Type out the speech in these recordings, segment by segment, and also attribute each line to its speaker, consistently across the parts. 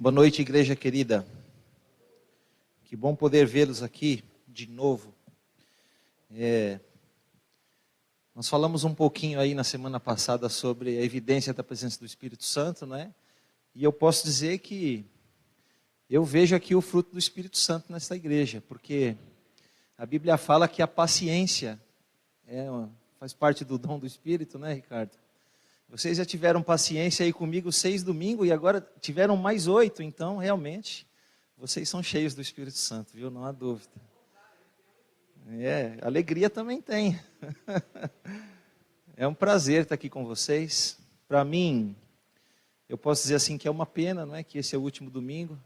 Speaker 1: Boa noite, igreja querida. Que bom poder vê-los aqui de novo. Nós falamos um pouquinho aí na semana passada sobre a evidência da presença do Espírito Santo, né? E eu posso dizer que eu vejo aqui o fruto do Espírito Santo nessa igreja, porque a Bíblia fala que a paciência faz parte do dom do Espírito, né, Ricardo? Vocês já tiveram paciência aí comigo 6 domingos e agora tiveram mais 8, então realmente vocês são cheios do Espírito Santo, viu? Não há dúvida. Alegria também tem. É um prazer estar aqui com vocês. Para mim, eu posso dizer assim que é uma pena, não é? Que esse é o último domingo.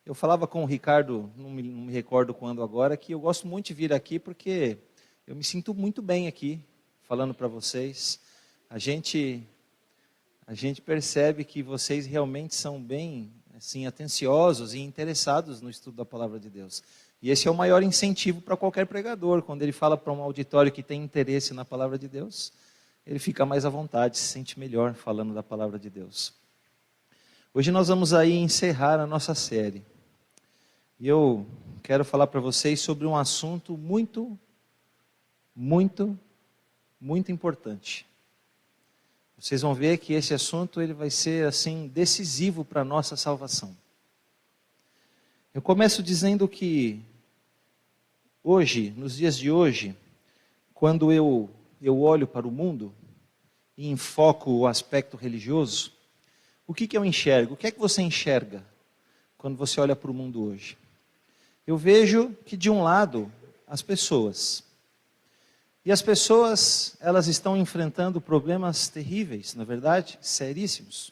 Speaker 1: Eu falava com o Ricardo, não me recordo quando agora, que eu gosto muito de vir aqui porque eu me sinto muito bem aqui, falando para vocês. A gente percebe que vocês realmente são bem assim, atenciosos e interessados no estudo da palavra de Deus. E esse é o maior incentivo para qualquer pregador. Quando ele fala para um auditório que tem interesse na palavra de Deus, ele fica mais à vontade, se sente melhor falando da palavra de Deus. Hoje nós vamos aí encerrar a nossa série. E eu quero falar para vocês sobre um assunto muito importante. Vocês vão ver que esse assunto ele vai ser assim decisivo para a nossa salvação. Eu começo dizendo que hoje, nos dias de hoje, quando eu olho para o mundo e enfoco o aspecto religioso, o que eu enxergo? O que é que você enxerga quando você olha para o mundo hoje? Eu vejo que de um lado, as pessoas. E as pessoas, elas estão enfrentando problemas terríveis, na verdade, seríssimos.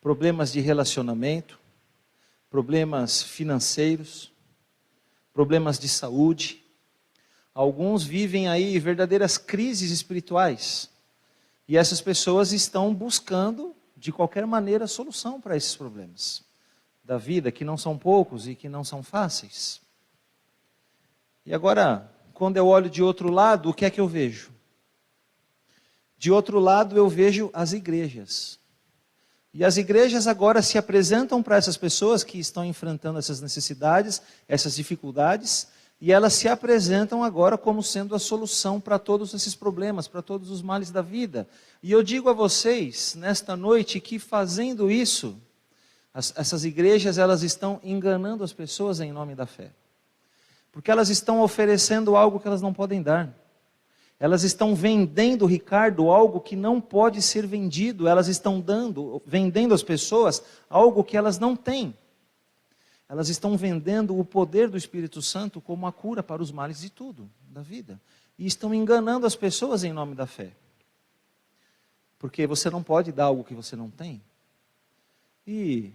Speaker 1: Problemas de relacionamento, problemas financeiros, problemas de saúde. Alguns vivem aí verdadeiras crises espirituais. E essas pessoas estão buscando, de qualquer maneira, solução para esses problemas da vida, que não são poucos e que não são fáceis. E agora, quando eu olho de outro lado, o que é que eu vejo? De outro lado, eu vejo as igrejas. E as igrejas agora se apresentam para essas pessoas que estão enfrentando essas necessidades, essas dificuldades, e elas se apresentam agora como sendo a solução para todos esses problemas, para todos os males da vida. E eu digo a vocês, nesta noite, que fazendo isso, essas igrejas elas estão enganando as pessoas em nome da fé. Porque elas estão oferecendo algo que elas não podem dar. Elas estão vendendo, Ricardo, algo que não pode ser vendido. Elas estão vendendo às pessoas algo que elas não têm. Elas estão vendendo o poder do Espírito Santo como a cura para os males de tudo, da vida. E estão enganando as pessoas em nome da fé. Porque você não pode dar algo que você não tem. E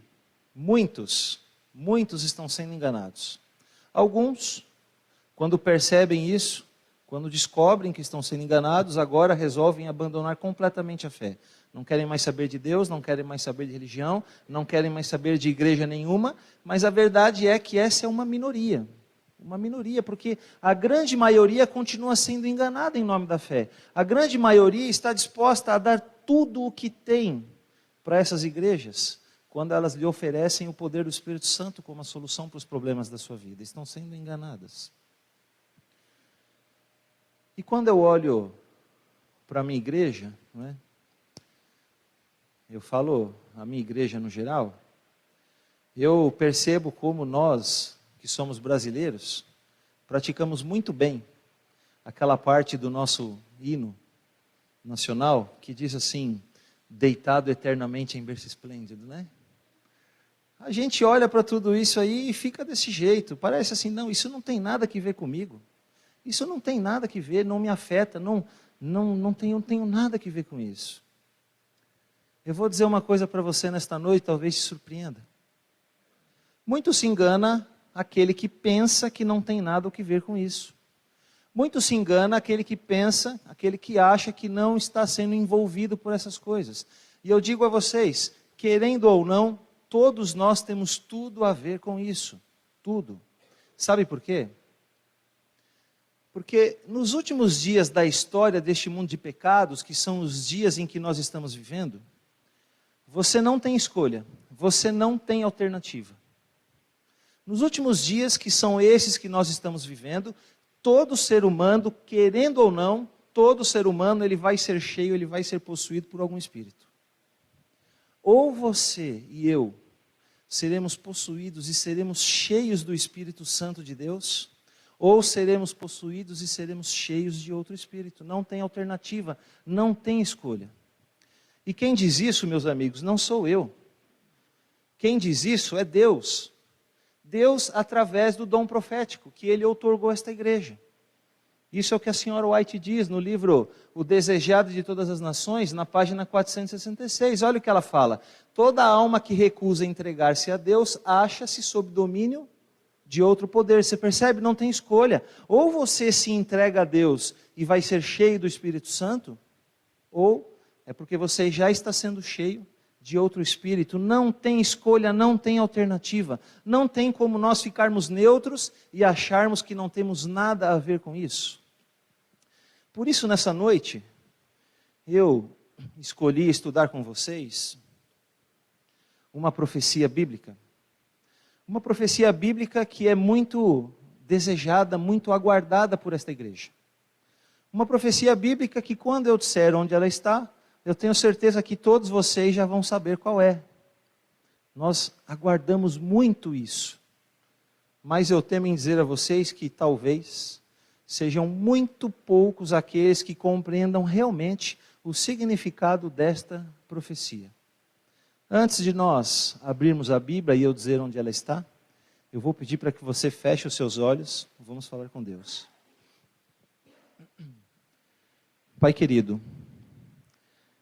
Speaker 1: muitos estão sendo enganados. Alguns, quando percebem isso, quando descobrem que estão sendo enganados, agora resolvem abandonar completamente a fé. Não querem mais saber de Deus, não querem mais saber de religião, não querem mais saber de igreja nenhuma, mas a verdade é que essa é uma minoria. Uma minoria, porque a grande maioria continua sendo enganada em nome da fé. A grande maioria está disposta a dar tudo o que tem para essas igrejas, quando elas lhe oferecem o poder do Espírito Santo como a solução para os problemas da sua vida. Estão sendo enganadas. E quando eu olho para a minha igreja, não é? Eu falo a minha igreja no geral, eu percebo como nós, que somos brasileiros, praticamos muito bem aquela parte do nosso hino nacional, que diz assim, deitado eternamente em berço esplêndido, né? A gente olha para tudo isso aí e fica desse jeito, parece assim, não, isso não tem nada que ver comigo, isso não tem nada que ver, não me afeta, não tenho nada que ver com isso. Eu vou dizer uma coisa para você nesta noite, talvez te surpreenda. Muito se engana aquele que pensa que não tem nada a ver com isso. Muito se engana aquele que pensa, aquele que acha que não está sendo envolvido por essas coisas. E eu digo a vocês, querendo ou não, todos nós temos tudo a ver com isso. Tudo. Sabe por quê? Porque nos últimos dias da história deste mundo de pecados, que são os dias em que nós estamos vivendo, você não tem escolha. você não tem alternativa. Nos últimos dias, que são esses que nós estamos vivendo, todo ser humano, querendo ou não, todo ser humano, ele vai ser cheio, ele vai ser possuído por algum espírito. Ou você e eu seremos possuídos e seremos cheios do Espírito Santo de Deus, ou seremos possuídos e seremos cheios de outro espírito. Não tem alternativa, não tem escolha. E quem diz isso, meus amigos, não sou eu. Quem diz isso é Deus. Deus através do dom profético que Ele outorgou a esta igreja. Isso é o que a senhora White diz no livro O Desejado de Todas as Nações, na página 466. Olha o que ela fala. Toda alma que recusa entregar-se a Deus acha-se sob domínio de outro poder. Você percebe? Não tem escolha. Ou você se entrega a Deus e vai ser cheio do Espírito Santo, ou é porque você já está sendo cheio de outro espírito. Não tem escolha, não tem alternativa. Não tem como nós ficarmos neutros e acharmos que não temos nada a ver com isso. Por isso, nessa noite, eu escolhi estudar com vocês uma profecia bíblica. Uma profecia bíblica que é muito desejada, muito aguardada por esta igreja. Uma profecia bíblica que, quando eu disser onde ela está, eu tenho certeza que todos vocês já vão saber qual é. Nós aguardamos muito isso. Mas eu temo em dizer a vocês que talvez sejam muito poucos aqueles que compreendam realmente o significado desta profecia. Antes de nós abrirmos a Bíblia e eu dizer onde ela está, eu vou pedir para que você feche os seus olhos. Vamos falar com Deus. Pai querido,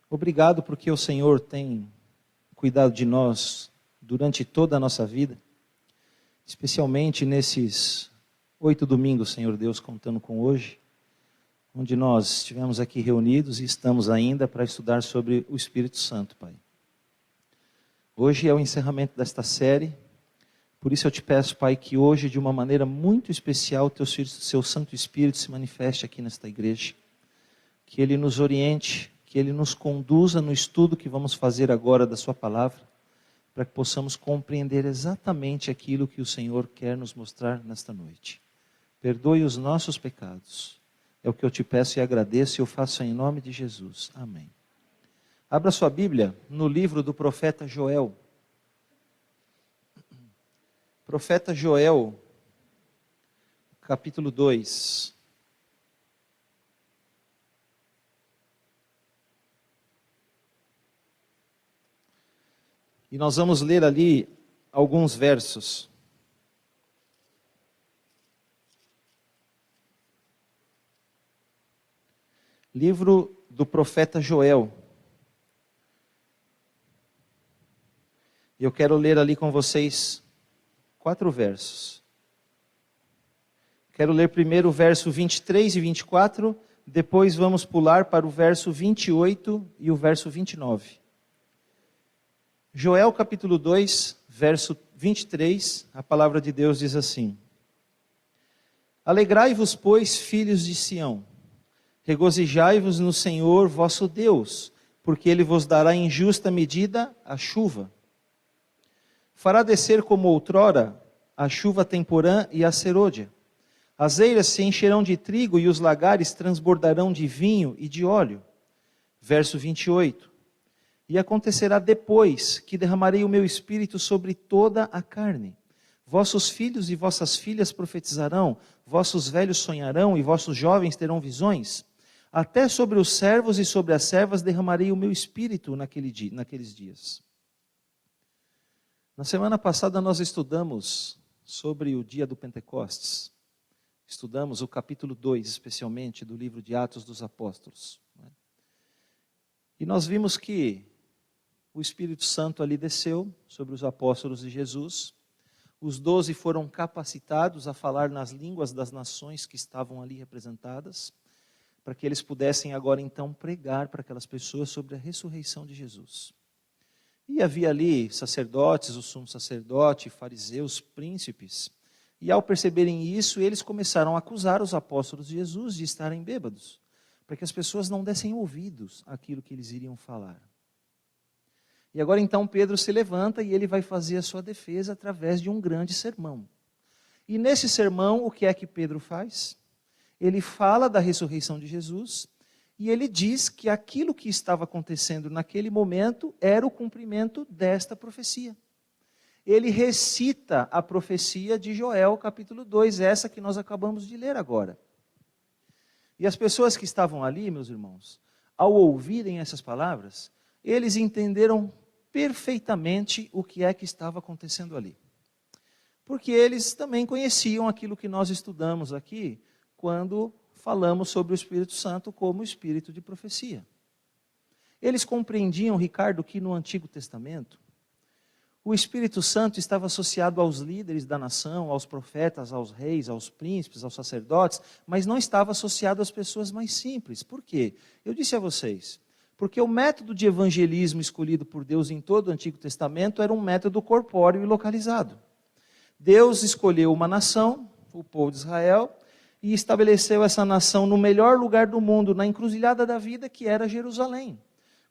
Speaker 1: obrigado porque o Senhor tem cuidado de nós durante toda a nossa vida, especialmente nesses 8 domingos, Senhor Deus, contando com hoje, onde nós estivemos aqui reunidos e estamos ainda para estudar sobre o Espírito Santo, Pai. Hoje é o encerramento desta série, por isso eu te peço, Pai, que hoje, de uma maneira muito especial, o seu Santo Espírito se manifeste aqui nesta igreja, que Ele nos oriente, que Ele nos conduza no estudo que vamos fazer agora da sua palavra, para que possamos compreender exatamente aquilo que o Senhor quer nos mostrar nesta noite. Perdoe os nossos pecados. É o que eu te peço e agradeço, e eu faço em nome de Jesus. Amém. Abra sua Bíblia no livro do profeta Joel. Profeta Joel, capítulo 2. E nós vamos ler ali alguns versos. Livro do profeta Joel. E eu quero ler ali com vocês 4 versos. Quero ler primeiro o verso 23 e 24, depois vamos pular para o verso 28 e o verso 29. Joel capítulo 2, verso 23, a palavra de Deus diz assim: Alegrai-vos, pois, filhos de Sião, regozijai-vos no Senhor vosso Deus, porque Ele vos dará em justa medida a chuva. Fará descer como outrora a chuva temporã e a serôdia. As eiras se encherão de trigo e os lagares transbordarão de vinho e de óleo. Verso 28. E acontecerá depois que derramarei o meu espírito sobre toda a carne. Vossos filhos e vossas filhas profetizarão, vossos velhos sonharão e vossos jovens terão visões. Até sobre os servos e sobre as servas derramarei o meu espírito naqueles dias. Na semana passada nós estudamos sobre o dia do Pentecostes. Estudamos o capítulo 2, especialmente, do livro de Atos dos Apóstolos. E nós vimos que o Espírito Santo ali desceu sobre os apóstolos de Jesus. Os 12 foram capacitados a falar nas línguas das nações que estavam ali representadas, para que eles pudessem agora então pregar para aquelas pessoas sobre a ressurreição de Jesus. E havia ali sacerdotes, o sumo sacerdote, fariseus, príncipes. E ao perceberem isso, eles começaram a acusar os apóstolos de Jesus de estarem bêbados, para que as pessoas não dessem ouvidos àquilo que eles iriam falar. E agora então Pedro se levanta e ele vai fazer a sua defesa através de um grande sermão. E nesse sermão, o que é que Pedro faz? Ele fala da ressurreição de Jesus e ele diz que aquilo que estava acontecendo naquele momento era o cumprimento desta profecia. Ele recita a profecia de Joel, capítulo 2, essa que nós acabamos de ler agora. E as pessoas que estavam ali, meus irmãos, ao ouvirem essas palavras, eles entenderam perfeitamente o que é que estava acontecendo ali. Porque eles também conheciam aquilo que nós estudamos aqui, quando falamos sobre o Espírito Santo como espírito de profecia. Eles compreendiam, Ricardo, que no Antigo Testamento, o Espírito Santo estava associado aos líderes da nação, aos profetas, aos reis, aos príncipes, aos sacerdotes, mas não estava associado às pessoas mais simples. Por quê? Eu disse a vocês, porque o método de evangelismo escolhido por Deus em todo o Antigo Testamento era um método corpóreo e localizado. Deus escolheu uma nação, o povo de Israel, e estabeleceu essa nação no melhor lugar do mundo, na encruzilhada da vida, que era Jerusalém.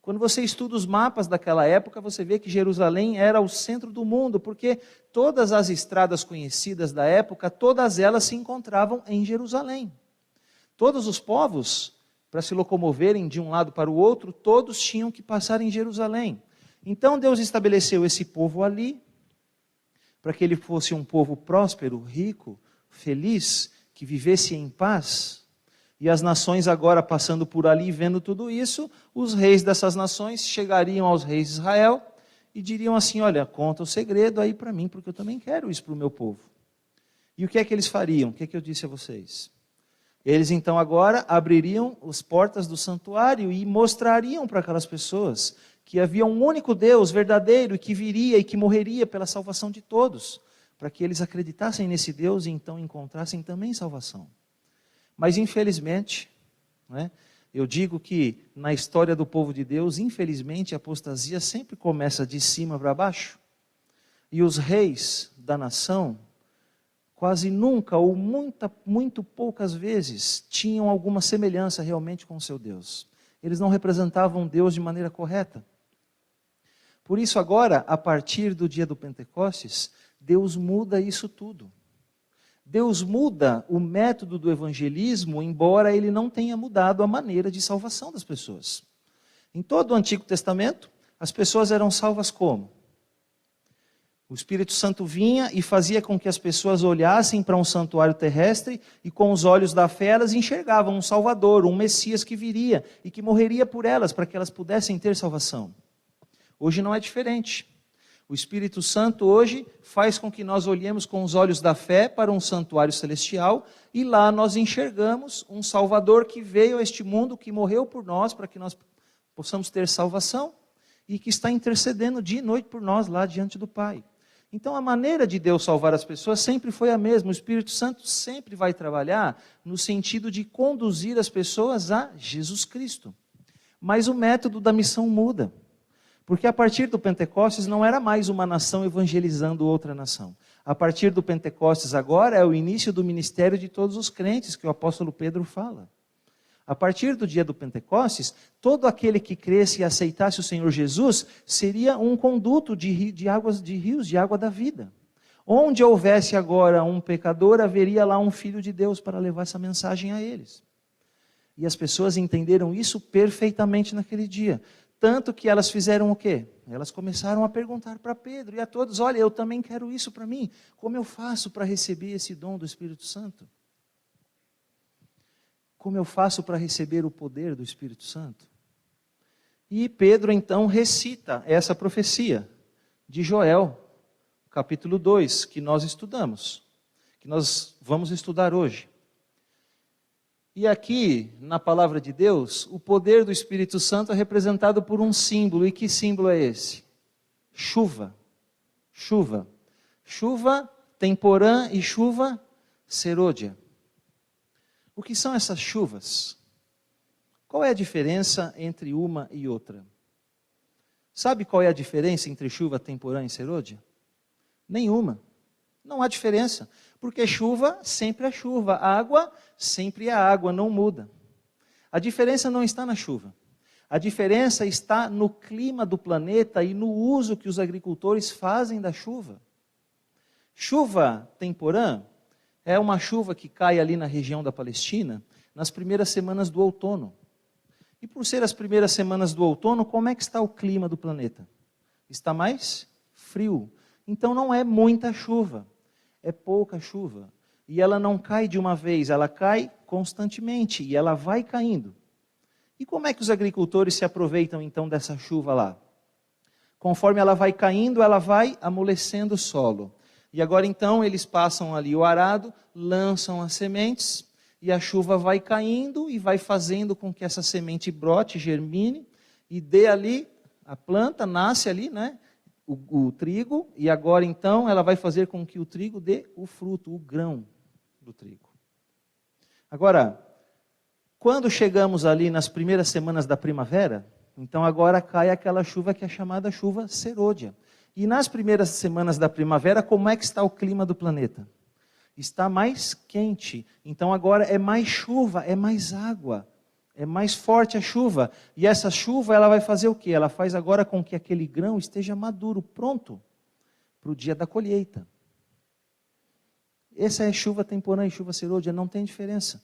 Speaker 1: Quando você estuda os mapas daquela época, você vê que Jerusalém era o centro do mundo, porque todas as estradas conhecidas da época, todas elas se encontravam em Jerusalém. Todos os povos, para se locomoverem de um lado para o outro, todos tinham que passar em Jerusalém. Então Deus estabeleceu esse povo ali, para que ele fosse um povo próspero, rico, feliz, que vivesse em paz. E as nações agora passando por ali, vendo tudo isso, os reis dessas nações chegariam aos reis de Israel e diriam assim, olha, conta o segredo aí para mim, porque eu também quero isso para o meu povo. E o que é que eles fariam? O que é que eu disse a vocês? Eles então agora abririam as portas do santuário e mostrariam para aquelas pessoas que havia um único Deus verdadeiro e que viria e que morreria pela salvação de todos, para que eles acreditassem nesse Deus e então encontrassem também salvação. Mas infelizmente, eu digo que na história do povo de Deus, infelizmente a apostasia sempre começa de cima para baixo. E os reis da nação, quase nunca ou muito poucas vezes, tinham alguma semelhança realmente com o seu Deus. Eles não representavam Deus de maneira correta. Por isso agora, a partir do dia do Pentecostes, Deus muda isso tudo. Deus muda o método do evangelismo, embora ele não tenha mudado a maneira de salvação das pessoas. Em todo o Antigo Testamento, as pessoas eram salvas como? O Espírito Santo vinha e fazia com que as pessoas olhassem para um santuário terrestre e com os olhos da fé elas enxergavam um Salvador, um Messias que viria e que morreria por elas, para que elas pudessem ter salvação. Hoje não é diferente. O Espírito Santo hoje faz com que nós olhemos com os olhos da fé para um santuário celestial e lá nós enxergamos um Salvador que veio a este mundo, que morreu por nós para que nós possamos ter salvação e que está intercedendo dia e noite por nós lá diante do Pai. Então a maneira de Deus salvar as pessoas sempre foi a mesma. O Espírito Santo sempre vai trabalhar no sentido de conduzir as pessoas a Jesus Cristo. Mas o método da missão muda. Porque a partir do Pentecostes não era mais uma nação evangelizando outra nação. A partir do Pentecostes agora é o início do ministério de todos os crentes que o apóstolo Pedro fala. A partir do dia do Pentecostes, todo aquele que cresce e aceitasse o Senhor Jesus seria um conduto de rios de água da vida. Onde houvesse agora um pecador, haveria lá um filho de Deus para levar essa mensagem a eles. E as pessoas entenderam isso perfeitamente naquele dia. Tanto que elas fizeram o quê? Elas começaram a perguntar para Pedro e a todos, olha, eu também quero isso para mim. Como eu faço para receber esse dom do Espírito Santo? Como eu faço para receber o poder do Espírito Santo? E Pedro então recita essa profecia de Joel, capítulo 2, que nós estudamos, que nós vamos estudar hoje. E aqui, na palavra de Deus, o poder do Espírito Santo é representado por um símbolo. E que símbolo é esse? Chuva. Chuva. Chuva temporã e chuva serôdia. O que são essas chuvas? Qual é a diferença entre uma e outra? Sabe qual é a diferença entre chuva temporã e serôdia? Nenhuma. Não há diferença. Porque chuva sempre é chuva, água sempre é água, não muda. A diferença não está na chuva. A diferença está no clima do planeta e no uso que os agricultores fazem da chuva. Chuva temporã é uma chuva que cai ali na região da Palestina nas primeiras semanas do outono. E por ser as primeiras semanas do outono, como é que está o clima do planeta? Está mais frio. Então não é muita chuva, é pouca chuva. E ela não cai de uma vez, ela cai constantemente e ela vai caindo. E como é que os agricultores se aproveitam então dessa chuva lá? Conforme ela vai caindo, ela vai amolecendo o solo. E agora então eles passam ali o arado, lançam as sementes, e a chuva vai caindo e vai fazendo com que essa semente brote, germine, e dê ali, a planta nasce ali, né? O trigo, e agora então ela vai fazer com que o trigo dê o fruto, o grão do trigo. Agora, quando chegamos ali nas primeiras semanas da primavera, então agora cai aquela chuva que é chamada chuva serôdia. E nas primeiras semanas da primavera, como é que está o clima do planeta? Está mais quente. Então agora é mais chuva, é mais água, é mais forte a chuva. E essa chuva, ela vai fazer o quê? Ela faz agora com que aquele grão esteja maduro, pronto para o dia da colheita. Essa é chuva temporã e chuva serôdia, não tem diferença.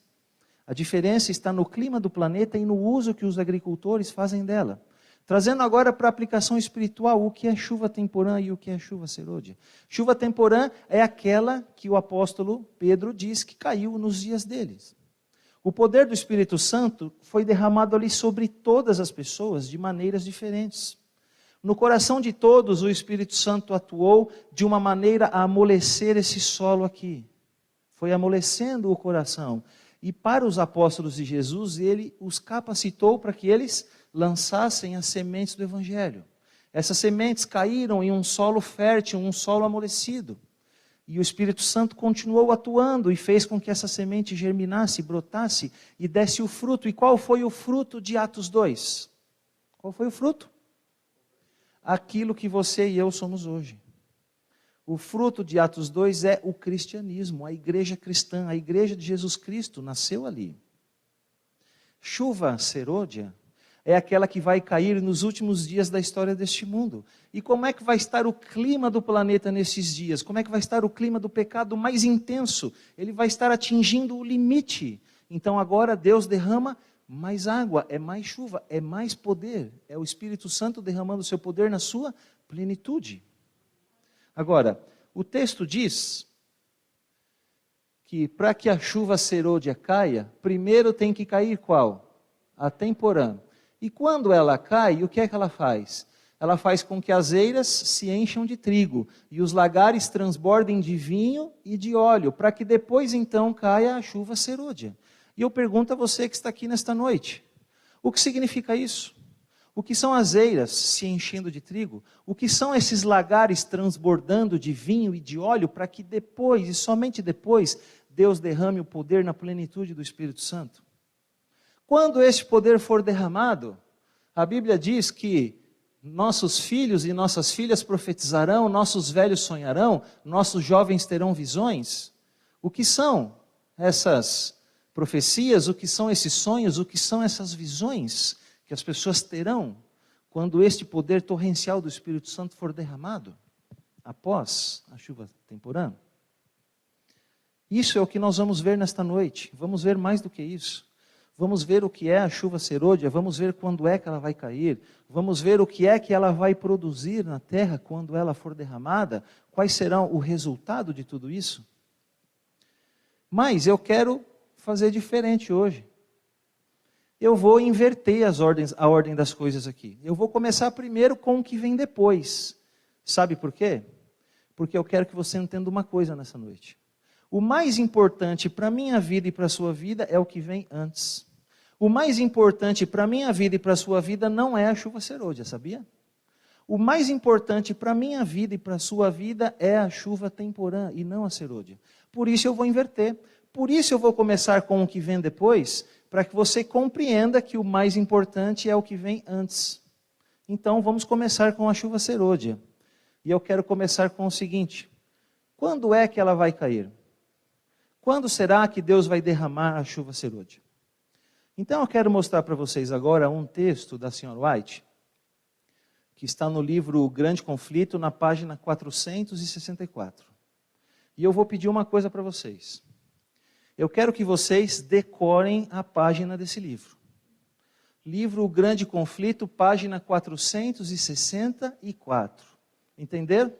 Speaker 1: A diferença está no clima do planeta e no uso que os agricultores fazem dela. Trazendo agora para a aplicação espiritual, o que é chuva temporã e o que é chuva serôdia. Chuva temporã é aquela que o apóstolo Pedro diz que caiu nos dias deles. O poder do Espírito Santo foi derramado ali sobre todas as pessoas de maneiras diferentes. No coração de todos, o Espírito Santo atuou de uma maneira a amolecer esse solo aqui. Foi amolecendo o coração. E para os apóstolos de Jesus, ele os capacitou para que eles lançassem as sementes do Evangelho. Essas sementes caíram em um solo fértil, um solo amolecido. E o Espírito Santo continuou atuando e fez com que essa semente germinasse, brotasse e desse o fruto. E qual foi o fruto de Atos 2? Qual foi o fruto? Aquilo que você e eu somos hoje. O fruto de Atos 2 é o cristianismo, a igreja cristã, a igreja de Jesus Cristo nasceu ali. Chuva serôdia é aquela que vai cair nos últimos dias da história deste mundo. E como é que vai estar o clima do planeta nesses dias? Como é que vai estar o clima do pecado mais intenso? Ele vai estar atingindo o limite. Então agora Deus derrama mais água, é mais chuva, é mais poder. É o Espírito Santo derramando o seu poder na sua plenitude. Agora, o texto diz que para que a chuva serôdia caia, primeiro tem que cair qual? A temporã. E quando ela cai, o que é que ela faz? Ela faz com que as eiras se encham de trigo e os lagares transbordem de vinho e de óleo, para que depois então caia a chuva serôdia. E eu pergunto a você que está aqui nesta noite, o que significa isso? O que são as eiras se enchendo de trigo? O que são esses lagares transbordando de vinho e de óleo para que depois, e somente depois, Deus derrame o poder na plenitude do Espírito Santo? Quando este poder for derramado, a Bíblia diz que nossos filhos e nossas filhas profetizarão, nossos velhos sonharão, nossos jovens terão visões. O que são essas profecias? O que são esses sonhos? O que são essas visões que as pessoas terão quando este poder torrencial do Espírito Santo for derramado após a chuva temporã? Isso é o que nós vamos ver nesta noite. Vamos ver mais do que isso. Vamos ver o que é a chuva serôdia, vamos ver quando é que ela vai cair, vamos ver o que é que ela vai produzir na terra quando ela for derramada, quais serão o resultado de tudo isso. Mas eu quero fazer diferente hoje. Eu vou inverter a ordem das coisas aqui. Eu vou começar primeiro com o que vem depois. Sabe por quê? Porque eu quero que você entenda uma coisa nessa noite. O mais importante para a minha vida e para a sua vida é o que vem antes. O mais importante para a minha vida e para a sua vida não é a chuva serôdia, sabia? O mais importante para a minha vida e para a sua vida é a chuva temporã e não a serôdia. Por isso eu vou inverter. Por isso eu vou começar com o que vem depois, para que você compreenda que o mais importante é o que vem antes. Então vamos começar com a chuva serôdia. E eu quero começar com o seguinte: quando é que ela vai cair? Quando será que Deus vai derramar a chuva serôdia? Então eu quero mostrar para vocês agora um texto da Sra. White, que está no livro O Grande Conflito, na página 464. E eu vou pedir uma coisa para vocês. Eu quero que vocês decorem a página desse livro. Livro O Grande Conflito, página 464. Entenderam?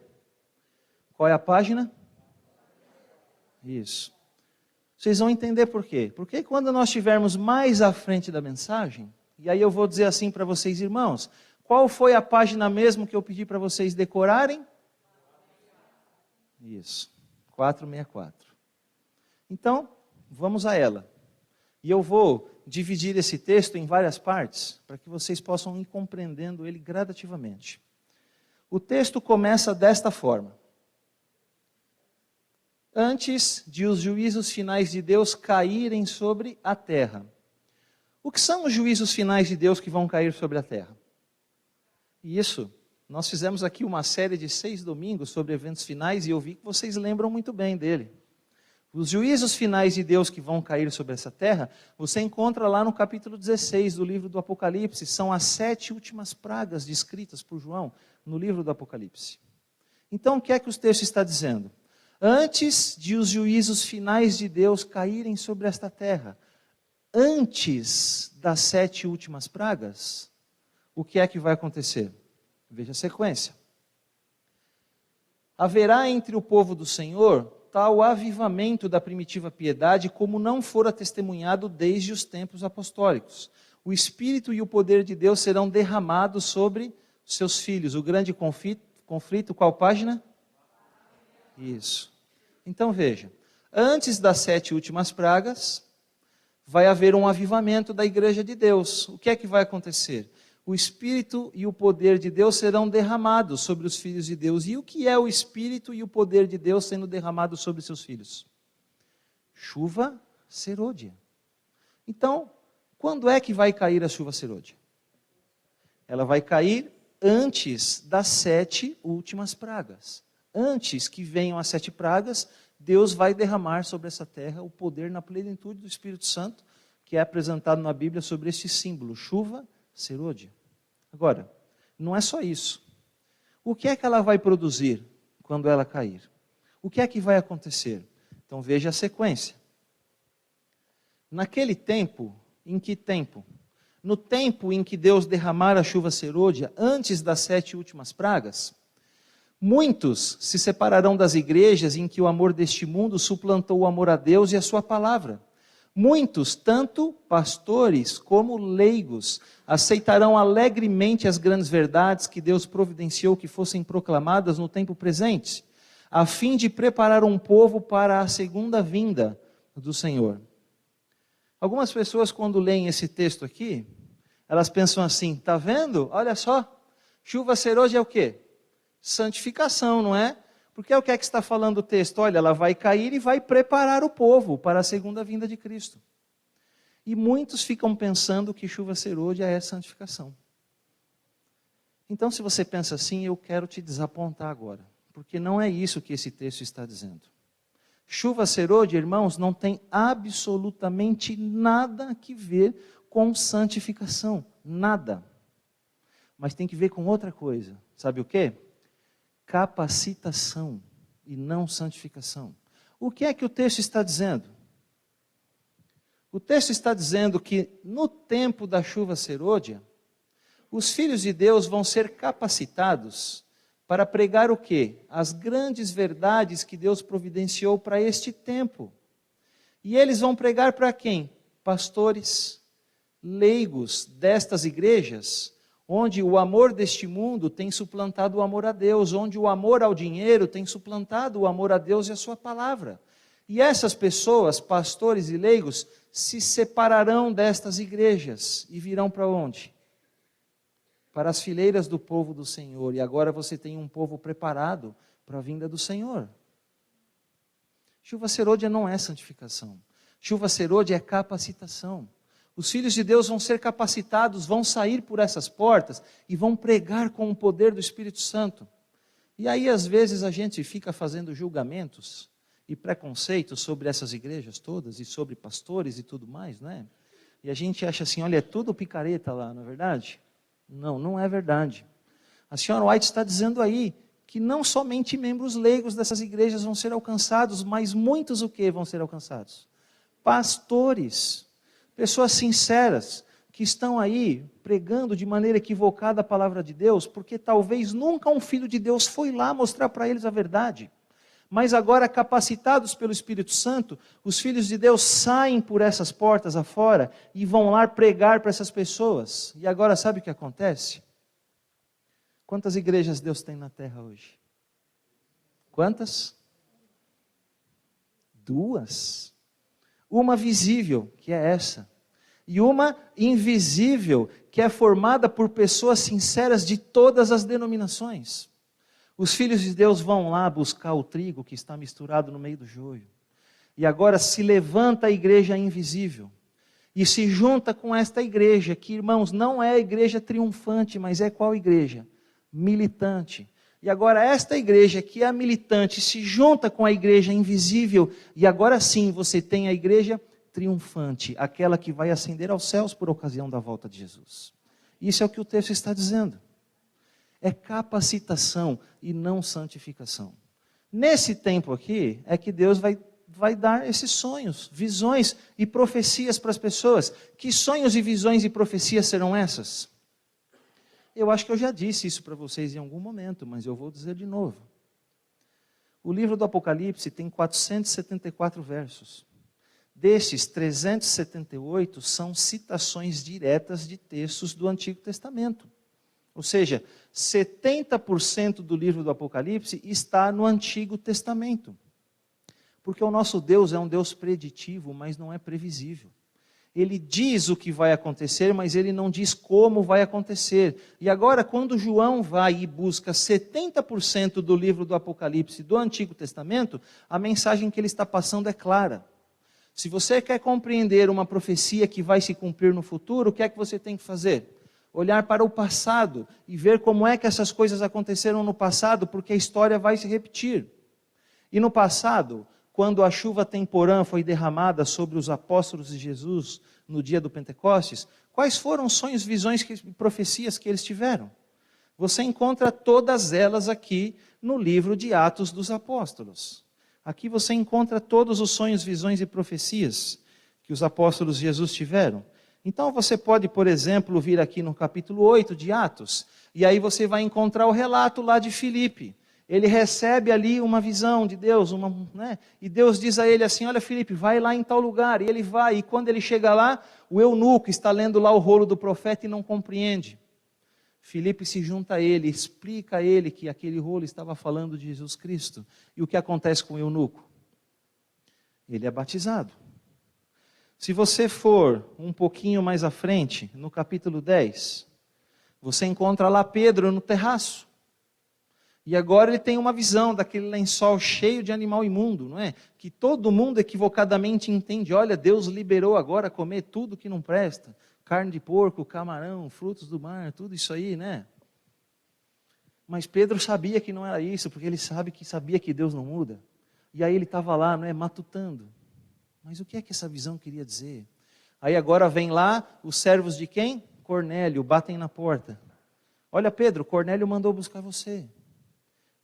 Speaker 1: Qual é a página? Isso. Vocês vão entender por quê. Porque quando nós estivermos mais à frente da mensagem, e aí eu vou dizer assim para vocês, irmãos, qual foi a página mesmo que eu pedi para vocês decorarem? Isso, 464. Então, vamos a ela. E eu vou dividir esse texto em várias partes, para que vocês possam ir compreendendo ele gradativamente. O texto começa desta forma. Antes de os juízos finais de Deus caírem sobre a terra. O que são os juízos finais de Deus que vão cair sobre a terra? E isso, nós fizemos aqui uma série de 6 domingos sobre eventos finais e eu vi que vocês lembram muito bem dele. Os juízos finais de Deus que vão cair sobre essa terra, você encontra lá no capítulo 16 do livro do Apocalipse. São as 7 últimas pragas descritas por João no livro do Apocalipse. Então, o que é que o texto está dizendo? Antes de os juízos finais de Deus caírem sobre esta terra, antes das 7 últimas pragas, o que é que vai acontecer? Veja a sequência. Haverá entre o povo do Senhor tal avivamento da primitiva piedade como não fora testemunhado desde os tempos apostólicos. O Espírito e o poder de Deus serão derramados sobre seus filhos. O grande conflito, qual página? Isso. Então veja, antes das 7 últimas pragas, vai haver um avivamento da igreja de Deus. O que é que vai acontecer? O Espírito e o poder de Deus serão derramados sobre os filhos de Deus. E o que é o Espírito e o poder de Deus sendo derramados sobre seus filhos? Chuva serôdia. Então, quando é que vai cair a chuva serôdia? Ela vai cair antes das 7 últimas pragas. Antes que venham as 7 pragas, Deus vai derramar sobre essa terra o poder na plenitude do Espírito Santo, que é apresentado na Bíblia sobre este símbolo, chuva serôdia. Agora, não é só isso. O que é que ela vai produzir quando ela cair? O que é que vai acontecer? Então veja a sequência. Naquele tempo, em que tempo? No tempo em que Deus derramar a chuva serôdia, antes das 7 últimas pragas, muitos se separarão das igrejas em que o amor deste mundo suplantou o amor a Deus e a sua palavra. Muitos, tanto pastores como leigos, aceitarão alegremente as grandes verdades que Deus providenciou que fossem proclamadas no tempo presente, a fim de preparar um povo para a segunda vinda do Senhor. Algumas pessoas, quando leem esse texto aqui, elas pensam assim, está vendo? Olha só, chuva serôdia é o quê? Santificação, não é? Porque é o que está falando o texto? Olha, ela vai cair e vai preparar o povo para a segunda vinda de Cristo. E muitos ficam pensando que chuva serôdia é santificação. Então, se você pensa assim, eu quero te desapontar agora. Porque não é isso que esse texto está dizendo. Chuva serôdia, irmãos, não tem absolutamente nada a ver com santificação. Nada. Mas tem que ver com outra coisa. Sabe o quê? Capacitação e não santificação. O que é que o texto está dizendo? O texto está dizendo que no tempo da chuva serôdia, os filhos de Deus vão ser capacitados para pregar o quê? As grandes verdades que Deus providenciou para este tempo. E eles vão pregar para quem? Pastores, leigos destas igrejas, onde o amor deste mundo tem suplantado o amor a Deus, onde o amor ao dinheiro tem suplantado o amor a Deus e a sua palavra. E essas pessoas, pastores e leigos, se separarão destas igrejas e virão para onde? Para as fileiras do povo do Senhor. E agora você tem um povo preparado para a vinda do Senhor. Chuva serôdia não é santificação. Chuva serôdia é capacitação. Os filhos de Deus vão ser capacitados, vão sair por essas portas e vão pregar com o poder do Espírito Santo. E aí, às vezes, a gente fica fazendo julgamentos e preconceitos sobre essas igrejas todas e sobre pastores e tudo mais, não é? e a gente acha assim, olha, é tudo picareta lá, não é verdade? Não, não é verdade. A senhora White está dizendo aí que não somente membros leigos dessas igrejas vão ser alcançados, mas muitos o que vão ser alcançados? Pastores, pessoas sinceras, que estão aí pregando de maneira equivocada a palavra de Deus, porque talvez nunca um filho de Deus foi lá mostrar para eles a verdade. Mas agora, capacitados pelo Espírito Santo, os filhos de Deus saem por essas portas afora e vão lá pregar para essas pessoas. E agora sabe o que acontece? Quantas igrejas Deus tem na terra hoje? Quantas? 2. Uma visível, que é essa. E uma invisível, que é formada por pessoas sinceras de todas as denominações. Os filhos de Deus vão lá buscar o trigo que está misturado no meio do joio. E agora se levanta a igreja invisível. E se junta com esta igreja, que, irmãos, não é a igreja triunfante, mas é qual igreja? Militante. E agora esta igreja, que é a militante, se junta com a igreja invisível. E agora sim você tem a igreja triunfante, aquela que vai ascender aos céus por ocasião da volta de Jesus. Isso é o que o texto está dizendo. É capacitação e não santificação. Nesse tempo aqui, é que Deus vai dar esses sonhos, visões e profecias para as pessoas. Que sonhos e visões e profecias serão essas? Eu acho que eu já disse isso para vocês em algum momento, mas eu vou dizer de novo. O livro do Apocalipse tem 474 versos. Destes, 378 são citações diretas de textos do Antigo Testamento. Ou seja, 70% do livro do Apocalipse está no Antigo Testamento. Porque o nosso Deus é um Deus preditivo, mas não é previsível. Ele diz o que vai acontecer, mas ele não diz como vai acontecer. E agora, quando João vai e busca 70% do livro do Apocalipse do Antigo Testamento, a mensagem que ele está passando é clara. Se você quer compreender uma profecia que vai se cumprir no futuro, o que é que você tem que fazer? Olhar para o passado e ver como é que essas coisas aconteceram no passado, porque a história vai se repetir. E no passado, quando a chuva temporã foi derramada sobre os apóstolos de Jesus no dia do Pentecostes, quais foram os sonhos, visões e profecias que eles tiveram? Você encontra todas elas aqui no livro de Atos dos Apóstolos. Aqui você encontra todos os sonhos, visões e profecias que os apóstolos de Jesus tiveram. Então você pode, por exemplo, vir aqui no capítulo 8 de Atos, e aí você vai encontrar o relato lá de Filipe. Ele recebe ali uma visão de Deus, e Deus diz a ele assim, olha Filipe, vai lá em tal lugar, e ele vai, e quando ele chega lá, o eunuco está lendo lá o rolo do profeta e não compreende. Filipe se junta a ele, explica a ele que aquele rolo estava falando de Jesus Cristo. E o que acontece com o eunuco? Ele é batizado. Se você for um pouquinho mais à frente, no capítulo 10, você encontra lá Pedro no terraço. E agora ele tem uma visão daquele lençol cheio de animal imundo, não é? Que todo mundo equivocadamente entende, olha, Deus liberou agora comer tudo que não presta. Carne de porco, camarão, frutos do mar, tudo isso aí, né? Mas Pedro sabia que não era isso, porque ele sabia que Deus não muda. E aí ele estava lá, não é, matutando. Mas o que é que essa visão queria dizer? Aí agora vem lá os servos de quem? Cornélio, batem na porta. Olha Pedro, Cornélio mandou buscar você.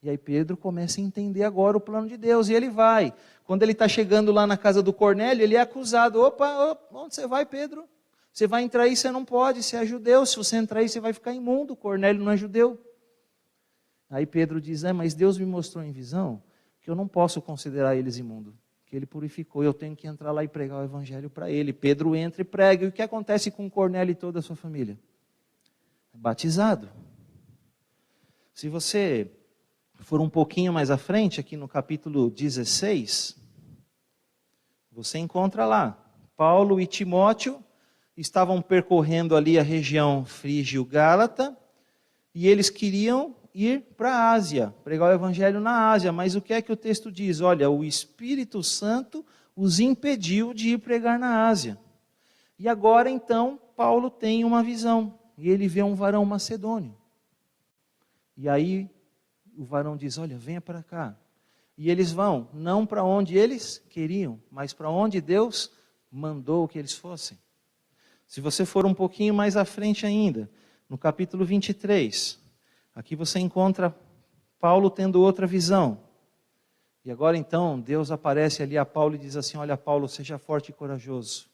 Speaker 1: E aí Pedro começa a entender agora o plano de Deus, e ele vai. Quando ele está chegando lá na casa do Cornélio, ele é acusado. Opa, onde você vai, Pedro? Você vai entrar aí, você não pode, você é judeu. Se você entrar aí, você vai ficar imundo. Cornélio não é judeu. Aí Pedro diz, mas Deus me mostrou em visão que eu não posso considerar eles imundos. Que ele purificou, eu tenho que entrar lá e pregar o evangelho para ele. Pedro entra e prega. E o que acontece com Cornélio e toda a sua família? É batizado. Se você for um pouquinho mais à frente, aqui no capítulo 16, você encontra lá, Paulo e Timóteo estavam percorrendo ali a região frígio-gálata, e eles queriam ir para a Ásia, pregar o evangelho na Ásia, mas o que é que o texto diz? Olha, o Espírito Santo os impediu de ir pregar na Ásia. E agora então, Paulo tem uma visão, e ele vê um varão macedônio. E aí o varão diz, olha, venha para cá. E eles vão, não para onde eles queriam, mas para onde Deus mandou que eles fossem. Se você for um pouquinho mais à frente ainda, no capítulo 23, aqui você encontra Paulo tendo outra visão. E agora então, Deus aparece ali a Paulo e diz assim: olha, Paulo, seja forte e corajoso,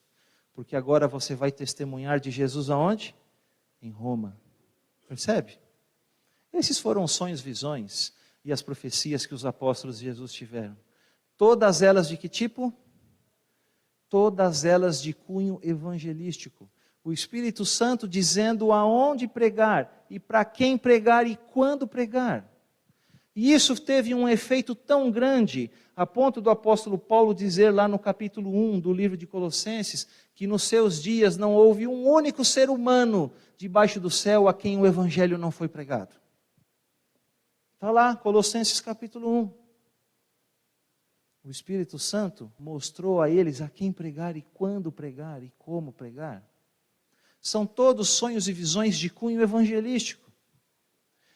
Speaker 1: porque agora você vai testemunhar de Jesus aonde? Em Roma. Percebe? Esses foram os sonhos, visões e as profecias que os apóstolos de Jesus tiveram. Todas elas de que tipo? Todas elas de cunho evangelístico. O Espírito Santo dizendo aonde pregar, e para quem pregar e quando pregar. E isso teve um efeito tão grande, a ponto do apóstolo Paulo dizer lá no capítulo 1 do livro de Colossenses, que nos seus dias não houve um único ser humano debaixo do céu a quem o evangelho não foi pregado. Está lá, Colossenses capítulo 1. O Espírito Santo mostrou a eles a quem pregar e quando pregar e como pregar. São todos sonhos e visões de cunho evangelístico.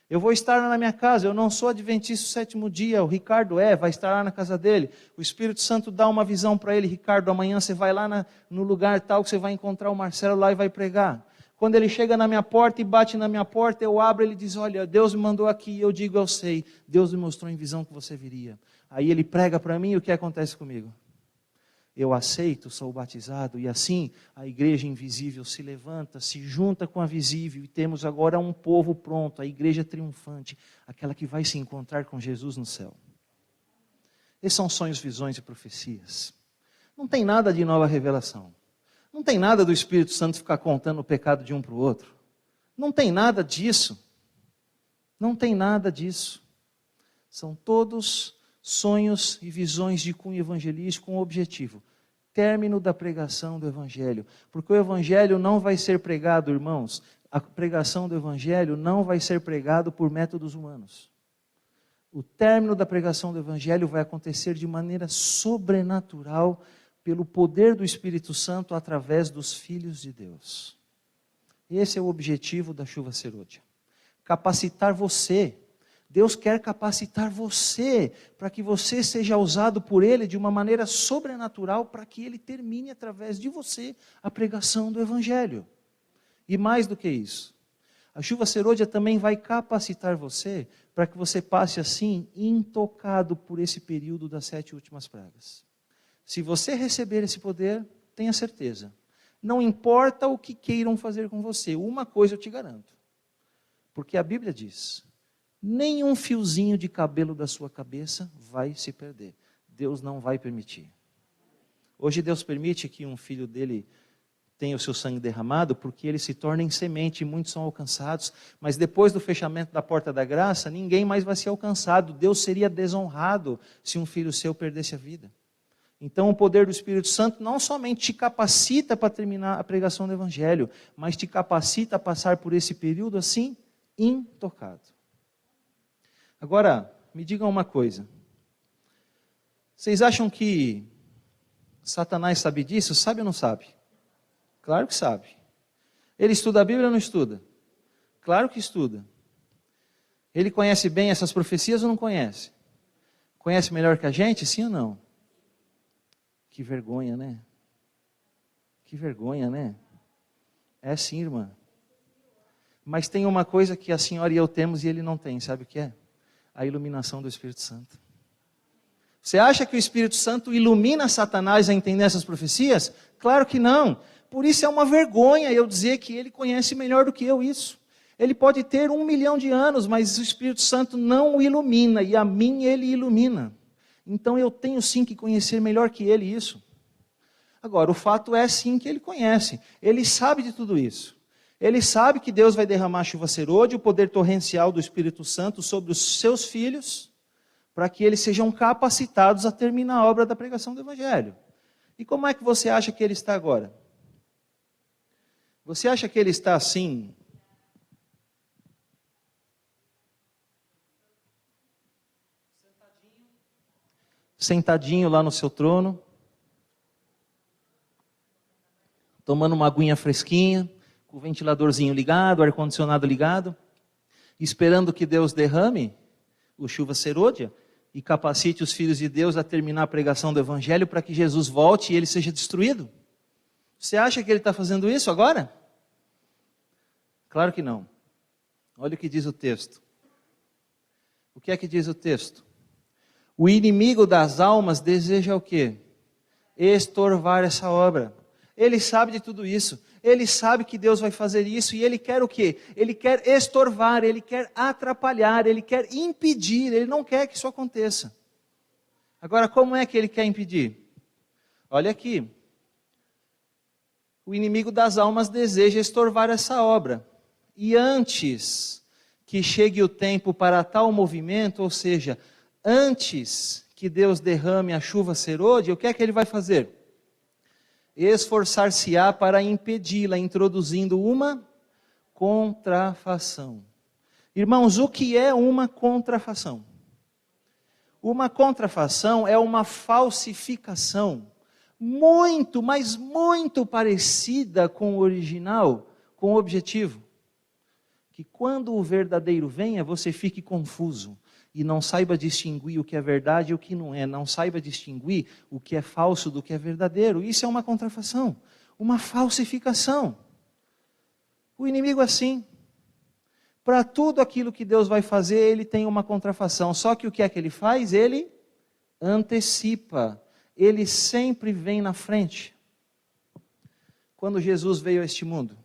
Speaker 1: Eu vou estar na minha casa, eu não sou adventista do sétimo dia, o Ricardo vai estar lá na casa dele. O Espírito Santo dá uma visão para ele: Ricardo, amanhã você vai lá no lugar tal que você vai encontrar o Marcelo lá e vai pregar. Quando ele chega na minha porta e bate na minha porta, eu abro, ele diz: olha, Deus me mandou aqui. Eu digo: eu sei, Deus me mostrou em visão que você viria. Aí ele prega para mim, e o que acontece comigo? Eu aceito, sou batizado, e assim a igreja invisível se levanta, se junta com a visível, e temos agora um povo pronto, a igreja triunfante, aquela que vai se encontrar com Jesus no céu. Esses são sonhos, visões e profecias. Não tem nada de nova revelação. Não tem nada do Espírito Santo ficar contando o pecado de um para o outro. Não tem nada disso. Não tem nada disso. São todos sonhos e visões de cunho evangelístico com o objetivo: término da pregação do Evangelho. Porque o Evangelho não vai ser pregado, irmãos, a pregação do Evangelho não vai ser pregado por métodos humanos. O término da pregação do Evangelho vai acontecer de maneira sobrenatural, pelo poder do Espírito Santo, através dos filhos de Deus. Esse é o objetivo da Chuva Serôdia. Capacitar você. Deus quer capacitar você, para que você seja usado por Ele de uma maneira sobrenatural, para que Ele termine através de você a pregação do Evangelho. E mais do que isso, a Chuva Serôdia também vai capacitar você, para que você passe assim, intocado por esse período das 7 últimas pragas. Se você receber esse poder, tenha certeza, não importa o que queiram fazer com você, uma coisa eu te garanto, porque a Bíblia diz: nenhum fiozinho de cabelo da sua cabeça vai se perder. Deus não vai permitir. Hoje Deus permite que um filho dele tenha o seu sangue derramado, porque ele se torna em semente e muitos são alcançados. Mas depois do fechamento da porta da graça, ninguém mais vai ser alcançado. Deus seria desonrado se um filho seu perdesse a vida. Então o poder do Espírito Santo não somente te capacita para terminar a pregação do Evangelho, mas te capacita a passar por esse período assim, intocado. Agora, me digam uma coisa. Vocês acham que Satanás sabe disso? Sabe ou não sabe? Claro que sabe. Ele estuda a Bíblia ou não estuda? Claro que estuda. Ele conhece bem essas profecias ou não conhece? Conhece melhor que a gente? Sim ou não? Que vergonha, né? Que vergonha, né? É sim, irmã. Mas tem uma coisa que a senhora e eu temos e ele não tem, sabe o que é? A iluminação do Espírito Santo. Você acha que o Espírito Santo ilumina Satanás a entender essas profecias? Claro que não. Por isso é uma vergonha eu dizer que ele conhece melhor do que eu isso. Ele pode ter 1 milhão de anos, mas o Espírito Santo não o ilumina, e a mim ele ilumina. Então eu tenho sim que conhecer melhor que ele isso. Agora, o fato é sim que ele conhece. Ele sabe de tudo isso. Ele sabe que Deus vai derramar a chuva serôdia, o poder torrencial do Espírito Santo sobre os seus filhos, para que eles sejam capacitados a terminar a obra da pregação do Evangelho. E como é que você acha que ele está agora? Você acha que ele está assim? Sentadinho lá no seu trono, tomando uma aguinha fresquinha, com o ventiladorzinho ligado, o ar-condicionado ligado, esperando que Deus derrame o chuva serôdia e capacite os filhos de Deus a terminar a pregação do Evangelho para que Jesus volte e ele seja destruído? Você acha que ele está fazendo isso agora? Claro que não. Olha o que diz o texto. O que é que diz o texto? O inimigo das almas deseja o quê? Estorvar essa obra. Ele sabe de tudo isso. Ele sabe que Deus vai fazer isso e ele quer o quê? Ele quer estorvar, ele quer atrapalhar, ele quer impedir, ele não quer que isso aconteça. Agora, como é que ele quer impedir? Olha aqui. O inimigo das almas deseja estorvar essa obra. E antes que chegue o tempo para tal movimento, ou seja, antes que Deus derrame a chuva serôdia, o que é que ele vai fazer? Esforçar-se-á para impedi-la, introduzindo uma contrafação. Irmãos, o que é uma contrafação? Uma contrafação é uma falsificação muito, mas muito parecida com o original, com o objetivo. Que quando o verdadeiro venha, você fique confuso e não saiba distinguir o que é verdade e o que não é, não saiba distinguir o que é falso do que é verdadeiro. Isso é uma contrafação, uma falsificação. O inimigo é assim. Para tudo aquilo que Deus vai fazer, ele tem uma contrafação. Só que o que é que ele faz? Ele antecipa. Ele sempre vem na frente. Quando Jesus veio a este mundo,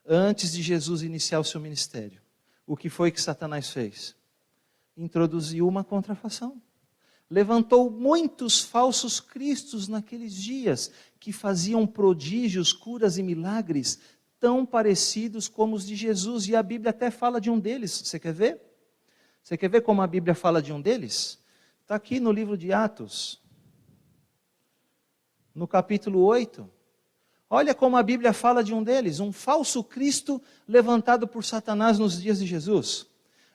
Speaker 1: antes de Jesus iniciar o seu ministério, o que foi que Satanás fez? Introduziu uma contrafação. Levantou muitos falsos cristos naqueles dias, que faziam prodígios, curas e milagres, tão parecidos como os de Jesus. E a Bíblia até fala de um deles. Você quer ver? Você quer ver como a Bíblia fala de um deles? Está aqui no livro de Atos, no capítulo 8. Olha como a Bíblia fala de um deles, um falso Cristo levantado por Satanás nos dias de Jesus.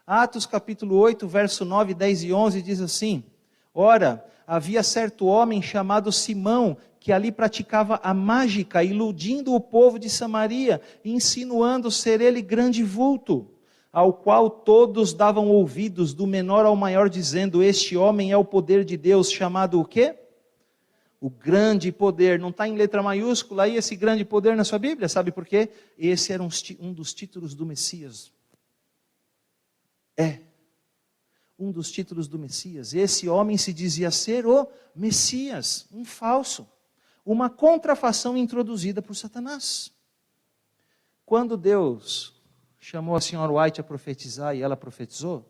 Speaker 1: Atos capítulo 8, verso 9, 10 e 11 diz assim: Ora, havia certo homem chamado Simão, que ali praticava a mágica, iludindo o povo de Samaria, insinuando ser ele grande vulto, ao qual todos davam ouvidos, do menor ao maior, dizendo: Este homem é o poder de Deus, chamado o quê? O grande poder. Não está em letra maiúscula aí esse grande poder na sua Bíblia? Sabe por quê? Esse era um dos títulos do Messias. Um dos títulos do Messias. Esse homem se dizia ser o Messias, um falso. Uma contrafação introduzida por Satanás. Quando Deus chamou a senhora White a profetizar e ela profetizou,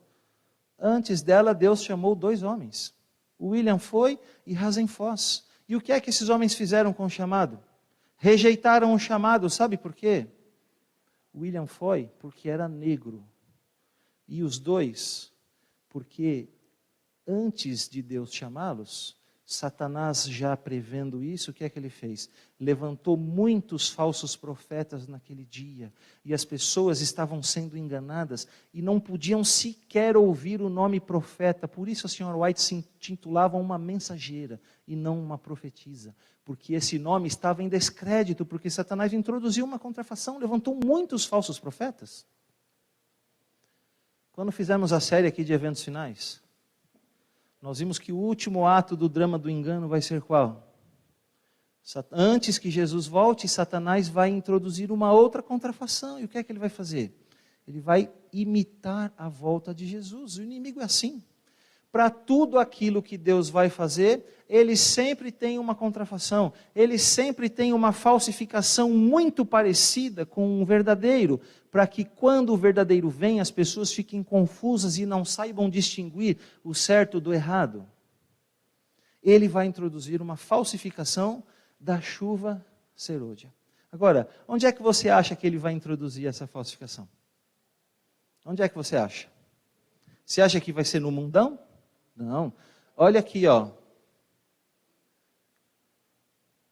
Speaker 1: antes dela Deus chamou 2 homens. William Foy e Hazen Foss. E o que é que esses homens fizeram com o chamado? Rejeitaram o chamado, sabe por quê? William Foy, porque era negro. E os 2, porque antes de Deus chamá-los, Satanás já prevendo isso, o que é que ele fez? Levantou muitos falsos profetas naquele dia, e as pessoas estavam sendo enganadas, e não podiam sequer ouvir o nome profeta. Por isso a senhora White se intitulava uma mensageira, e não uma profetisa, porque esse nome estava em descrédito, porque Satanás introduziu uma contrafação, levantou muitos falsos profetas. Quando fizemos a série aqui de eventos finais, nós vimos que o último ato do drama do engano vai ser qual? Antes que Jesus volte, Satanás vai introduzir uma outra contrafação. E o que é que ele vai fazer? Ele vai imitar a volta de Jesus. O inimigo é assim. Para tudo aquilo que Deus vai fazer, ele sempre tem uma contrafação. Ele sempre tem uma falsificação muito parecida com o verdadeiro, para que quando o verdadeiro vem, as pessoas fiquem confusas e não saibam distinguir o certo do errado. Ele vai introduzir uma falsificação da chuva serôdia. Agora, onde é que você acha que ele vai introduzir essa falsificação? Onde é que você acha? Você acha que vai ser no mundão? Não. Olha aqui, ó.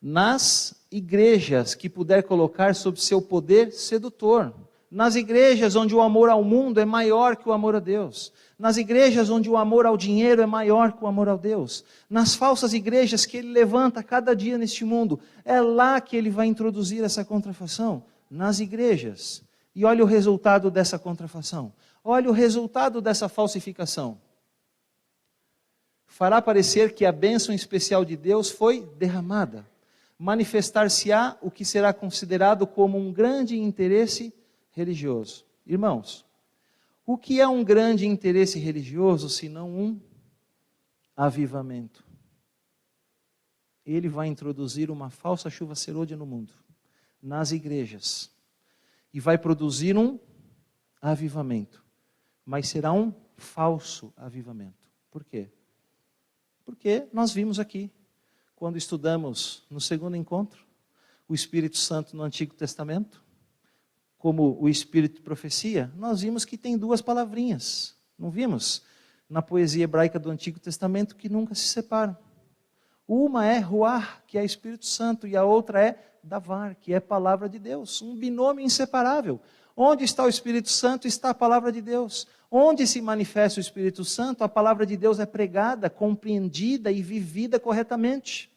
Speaker 1: Nas igrejas que puder colocar sob seu poder sedutor. Nas igrejas onde o amor ao mundo é maior que o amor a Deus. Nas igrejas onde o amor ao dinheiro é maior que o amor a Deus. Nas falsas igrejas que ele levanta cada dia neste mundo. É lá que ele vai introduzir essa contrafação. Nas igrejas. E olha o resultado dessa contrafação. Olha o resultado dessa falsificação. Fará parecer que a bênção especial de Deus foi derramada. manifestar-se-á o que será considerado como um grande interesse religioso. Irmãos, o que é um grande interesse religioso, senão um avivamento? Ele vai introduzir uma falsa chuva serôdia no mundo, nas igrejas, e vai produzir um avivamento, mas será um falso avivamento. Por quê? Porque nós vimos aqui, quando estudamos no segundo encontro, o Espírito Santo no Antigo Testamento, como o Espírito de profecia, nós vimos que tem duas palavrinhas, não vimos? Na poesia hebraica do Antigo Testamento, que nunca se separam. Uma é Ruach, que é Espírito Santo, e a outra é Davar, que é palavra de Deus, um binômio inseparável. Onde está o Espírito Santo, está a palavra de Deus. Onde se manifesta o Espírito Santo, a palavra de Deus é pregada, compreendida e vivida corretamente.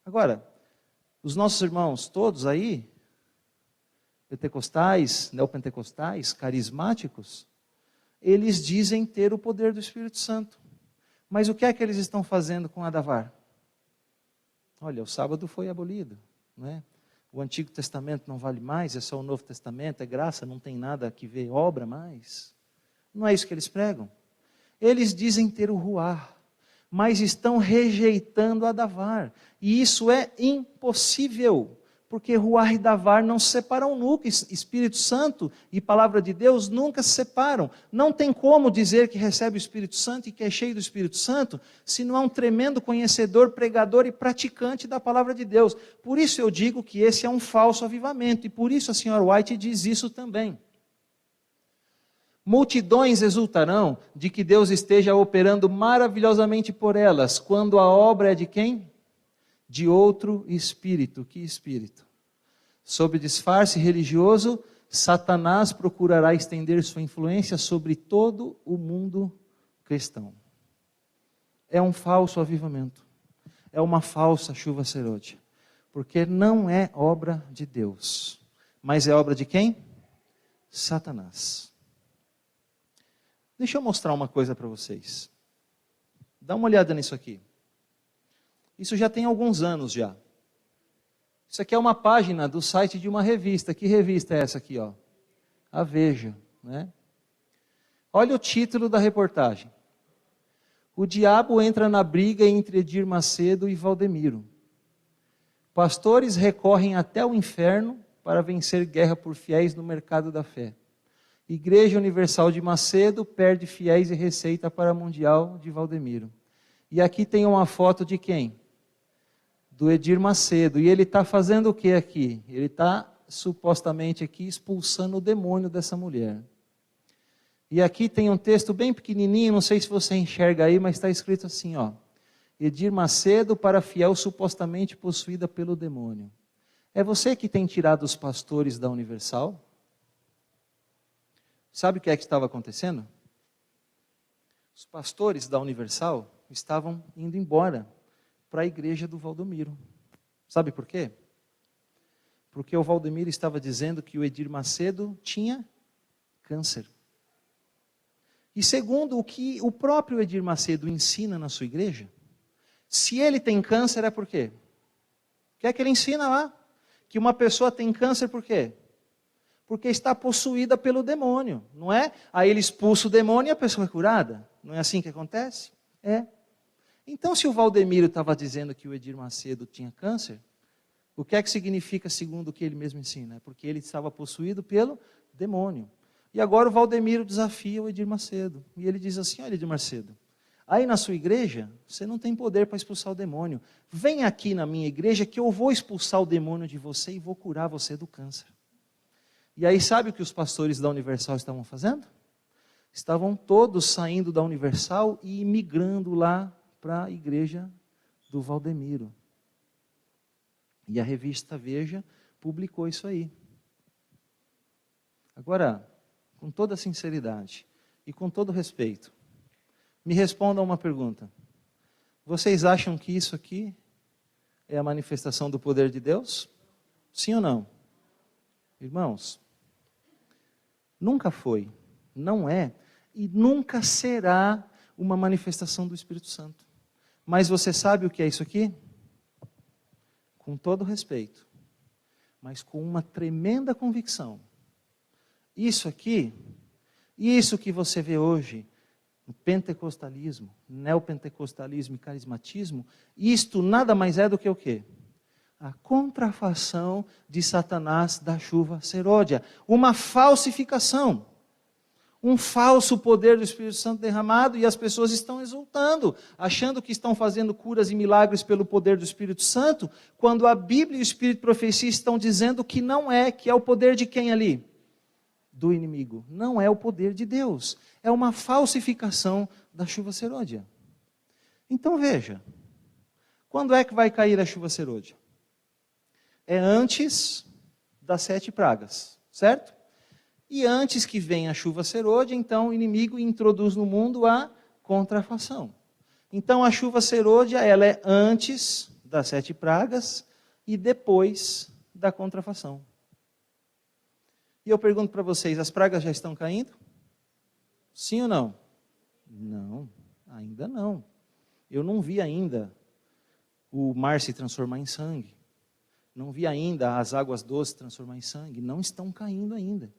Speaker 1: Agora, os nossos irmãos todos aí, pentecostais, neopentecostais, carismáticos, eles dizem ter o poder do Espírito Santo. Mas o que é que eles estão fazendo com a Davar? Olha, o sábado foi abolido, não é? O Antigo Testamento não vale mais, é só o Novo Testamento, é graça, não tem nada que ver obra mais. Não é isso que eles pregam. Eles dizem ter o Ruach, mas estão rejeitando a Davar. E isso é impossível, porque Ruach e Davar não se separam nunca. Espírito Santo e Palavra de Deus nunca se separam. Não tem como dizer que recebe o Espírito Santo e que é cheio do Espírito Santo, se não é um tremendo conhecedor, pregador e praticante da Palavra de Deus. Por isso eu digo que esse é um falso avivamento, e por isso a senhora White diz isso também. Multidões exultarão de que Deus esteja operando maravilhosamente por elas, quando a obra é de quem? De outro espírito. Que espírito? Sob disfarce religioso, Satanás procurará estender sua influência sobre todo o mundo cristão. É um falso avivamento. É uma falsa chuva serôdia. Porque não é obra de Deus. Mas é obra de quem? Satanás. Deixa eu mostrar uma coisa para vocês. Dá uma olhada nisso aqui. Isso já tem alguns anos já. Isso aqui é uma página do site de uma revista. Que revista é essa aqui, ó? A Veja, né? Olha o título da reportagem. O diabo entra na briga entre Edir Macedo e Valdemiro. Pastores recorrem até o inferno para vencer guerra por fiéis no mercado da fé. Igreja Universal de Macedo perde fiéis e receita para a Mundial de Valdemiro. E aqui tem uma foto de quem? Do Edir Macedo. E ele está fazendo o que aqui? Ele está supostamente aqui expulsando o demônio dessa mulher. E aqui tem um texto bem pequenininho, não sei se você enxerga aí, mas está escrito assim, ó. Edir Macedo para fiel supostamente possuída pelo demônio. É você que tem tirado os pastores da Universal? Sabe o que é que estava acontecendo? Os pastores da Universal estavam indo embora para a igreja do Valdemiro. Sabe por quê? Porque o Valdemiro estava dizendo que o Edir Macedo tinha câncer. E segundo o que o próprio Edir Macedo ensina na sua igreja, se ele tem câncer é por quê? O que é que ele ensina lá? Que uma pessoa tem câncer por quê? Porque está possuída pelo demônio, não é? Aí ele expulsa o demônio e a pessoa é curada. Não é assim que acontece? É. Então, se o Valdemiro estava dizendo que o Edir Macedo tinha câncer, o que é que significa segundo o que ele mesmo ensina? É porque ele estava possuído pelo demônio. E agora o Valdemiro desafia o Edir Macedo. E ele diz assim, olha Edir Macedo, aí na sua igreja, você não tem poder para expulsar o demônio. Vem aqui na minha igreja que eu vou expulsar o demônio de você e vou curar você do câncer. E aí sabe o que os pastores da Universal estavam fazendo? Estavam todos saindo da Universal e migrando lá para a igreja do Valdemiro. E a revista Veja publicou isso aí. Agora, com toda sinceridade e com todo respeito, me respondam uma pergunta. Vocês acham que isso aqui é a manifestação do poder de Deus? Sim ou não? Irmãos, nunca foi, não é e nunca será uma manifestação do Espírito Santo. Mas você sabe o que é isso aqui? com todo respeito, mas com uma tremenda convicção. Isso aqui, isso que você vê hoje, no pentecostalismo, neopentecostalismo e carismatismo, isto nada mais é do que o quê? A contrafação de Satanás da chuva serôdia. Uma falsificação. Um falso poder do Espírito Santo derramado, e as pessoas estão exultando, achando que estão fazendo curas e milagres pelo poder do Espírito Santo, quando a Bíblia e o Espírito de Profecia estão dizendo que não é, que é o poder de quem ali? Do inimigo. Não é o poder de Deus. É uma falsificação da chuva serôdia. Então veja, quando é que vai cair a chuva serôdia? É antes das 7 pragas, certo? E antes que venha a chuva serôdia, então o inimigo introduz no mundo a contrafação. Então a chuva serôdia, ela é antes das 7 pragas e depois da contrafação. E eu pergunto para vocês, as pragas já estão caindo? Sim ou não? Não, ainda não. Eu não vi ainda o mar se transformar em sangue. Não vi ainda as águas doces se transformar em sangue. Não estão caindo ainda.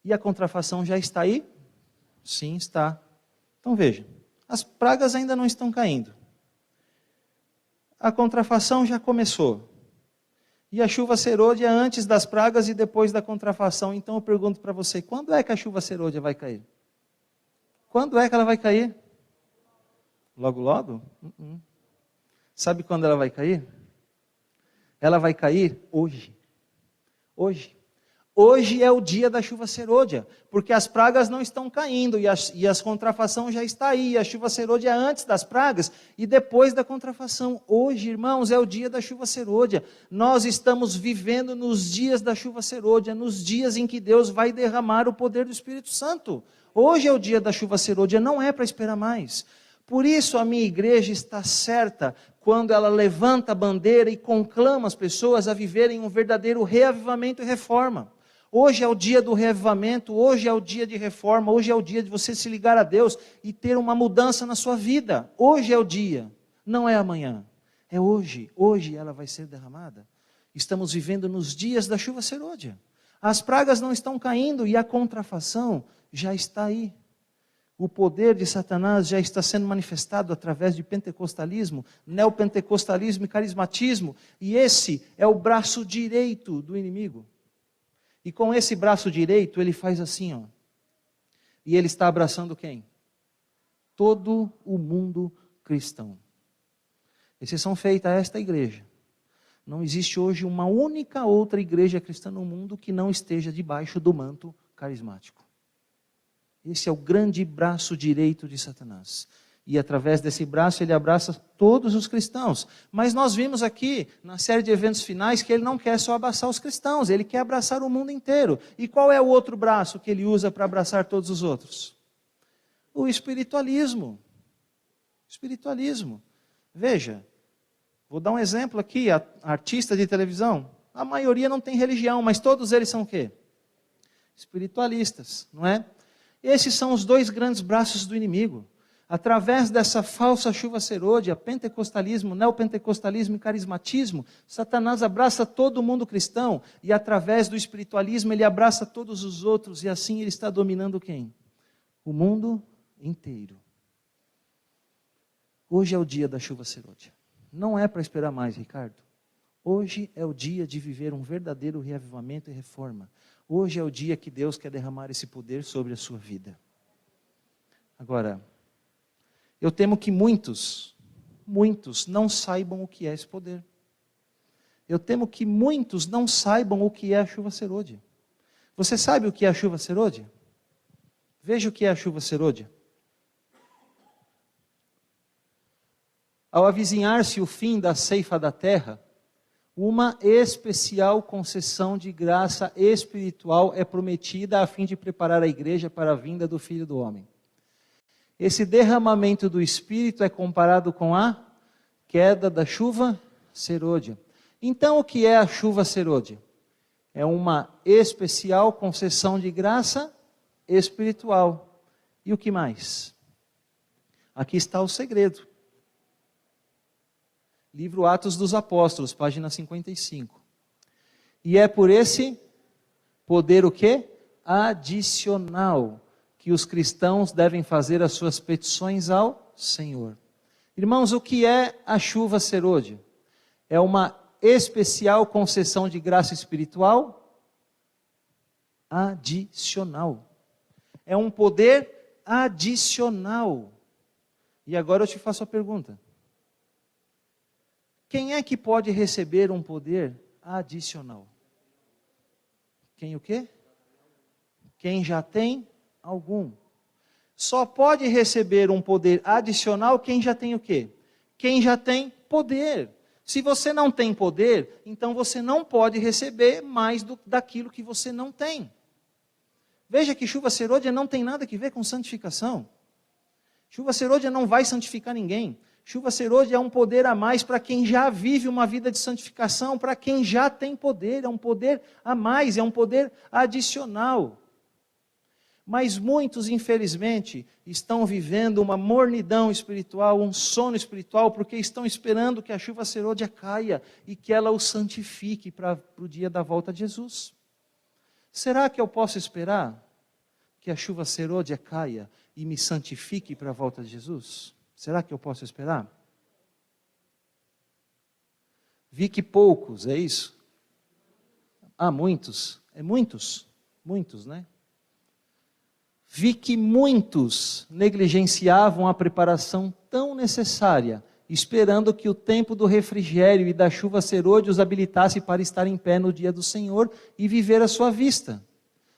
Speaker 1: E a contrafação já está aí? Sim, está. Então veja, as pragas ainda não estão caindo. A contrafação já começou. E a chuva serôdia antes das pragas e depois da contrafação. Então eu pergunto para você, quando é que a chuva serôdia vai cair? Quando é que ela vai cair? Logo, logo? Sabe quando ela vai cair? Ela vai cair hoje. Hoje. Hoje é o dia da chuva serôdia, porque as pragas não estão caindo e a contrafação já está aí. A chuva serôdia é antes das pragas e depois da contrafação. Hoje, irmãos, é o dia da chuva serôdia. Nós estamos vivendo nos dias da chuva serôdia, nos dias em que Deus vai derramar o poder do Espírito Santo. Hoje é o dia da chuva serôdia, não é para esperar mais. Por isso a minha igreja está certa quando ela levanta a bandeira e conclama as pessoas a viverem um verdadeiro reavivamento e reforma. Hoje é o dia do reavivamento, hoje é o dia de reforma, hoje é o dia de você se ligar a Deus e ter uma mudança na sua vida. Hoje é o dia, não é amanhã, é hoje. Hoje ela vai ser derramada. Estamos vivendo nos dias da chuva serôdia. As pragas não estão caindo e a contrafação já está aí. O poder de Satanás já está sendo manifestado através de pentecostalismo, neopentecostalismo e carismatismo. E esse é o braço direito do inimigo. E com esse braço direito, ele faz assim, ó. E ele está abraçando quem? Todo o mundo cristão. Exceção feita a esta igreja. Não existe hoje uma única outra igreja cristã no mundo que não esteja debaixo do manto carismático. Esse é o grande braço direito de Satanás. E através desse braço ele abraça todos os cristãos. Mas nós vimos aqui, na série de eventos finais, que ele não quer só abraçar os cristãos, ele quer abraçar o mundo inteiro. E qual é o outro braço que ele usa para abraçar todos os outros? O espiritualismo. Espiritualismo. Veja, vou dar um exemplo aqui, artista de televisão. A maioria não tem religião, mas todos eles são o quê? Espiritualistas, não é? Esses são os dois grandes braços do inimigo. Através dessa falsa chuva serôdia, pentecostalismo, neopentecostalismo e carismatismo, Satanás abraça todo mundo cristão e através do espiritualismo ele abraça todos os outros e assim ele está dominando quem? O mundo inteiro. Hoje é o dia da chuva serôdia. Não é para esperar mais, Ricardo. Hoje é o dia de viver um verdadeiro reavivamento e reforma. Hoje é o dia que Deus quer derramar esse poder sobre a sua vida. Agora, eu temo que muitos não saibam o que é esse poder. Eu temo que muitos não saibam o que é a chuva serôdia. Você sabe o que é a chuva serôdia? Veja o que é a chuva serôdia. Ao avizinhar-se o fim da ceifa da terra, uma especial concessão de graça espiritual é prometida a fim de preparar a igreja para a vinda do Filho do Homem. Esse derramamento do Espírito é comparado com a queda da chuva serôdia. Então, o que é a chuva serôdia? É uma especial concessão de graça espiritual. E o que mais? Aqui está o segredo. Livro Atos dos Apóstolos, página 55. E é por esse poder o quê? Adicional, que os cristãos devem fazer as suas petições ao Senhor. Irmãos, o que é a chuva serôdia? É uma especial concessão de graça espiritual adicional. É um poder adicional. E agora eu te faço a pergunta. Quem é que pode receber um poder adicional? Quem o quê? Quem já tem algum. Só pode receber um poder adicional quem já tem o quê? Quem já tem poder. Se você não tem poder, então você não pode receber mais daquilo que você não tem. Veja que chuva serôdia não tem nada a ver com santificação. Chuva serôdia não vai santificar ninguém. Chuva serôdia é um poder a mais para quem já vive uma vida de santificação, para quem já tem poder, é um poder a mais, é um poder adicional. Mas muitos, infelizmente, estão vivendo uma mornidão espiritual, um sono espiritual, porque estão esperando que a chuva serôdia caia e que ela os santifique para o dia da volta de Jesus. Será que eu posso esperar que a chuva serôdia caia e me santifique para a volta de Jesus? Será que eu posso esperar? Vi que poucos, é isso? Muitos. É muitos? Muitos, né? Vi que muitos negligenciavam a preparação tão necessária, esperando que o tempo do refrigério e da chuva serôdia os habilitasse para estar em pé no dia do Senhor e viver à sua vista.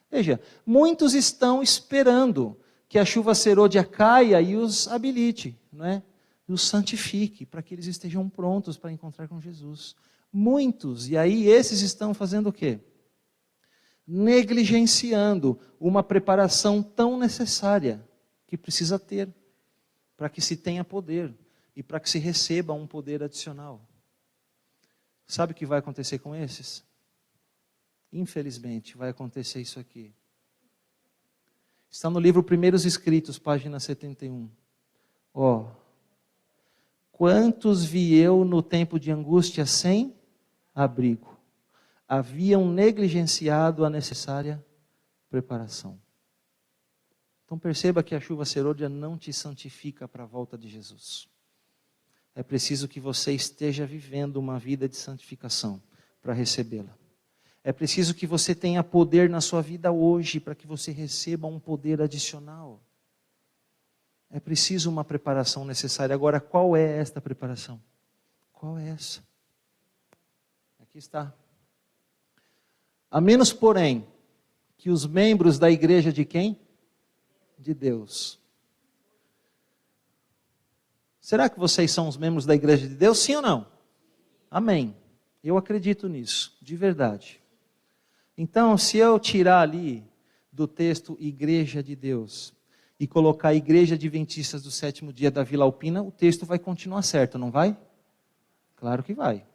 Speaker 1: Veja, muitos estão esperando que a chuva serôdia caia e os habilite, não é? E os santifique, para que eles estejam prontos para encontrar com Jesus. Muitos, e aí esses estão fazendo o quê? Negligenciando uma preparação tão necessária que precisa ter, para que se tenha poder e para que se receba um poder adicional. Sabe o que vai acontecer com esses? Infelizmente, vai acontecer isso aqui. Está no livro Primeiros Escritos, página 71. Quantos vi eu no tempo de angústia sem abrigo? Haviam negligenciado a necessária preparação. Então perceba que a chuva serôdia não te santifica para a volta de Jesus. É preciso que você esteja vivendo uma vida de santificação para recebê-la. É preciso que você tenha poder na sua vida hoje para que você receba um poder adicional. É preciso uma preparação necessária. Agora, qual é esta preparação? Qual é essa? Aqui está. A menos, porém, que os membros da igreja de quem? De Deus. Será que vocês são os membros da igreja de Deus? Sim ou não? Amém. Eu acredito nisso, de verdade. Então, se eu tirar ali do texto Igreja de Deus e colocar Igreja Adventistas do Sétimo Dia da Vila Alpina, o texto vai continuar certo, não vai? Claro que vai.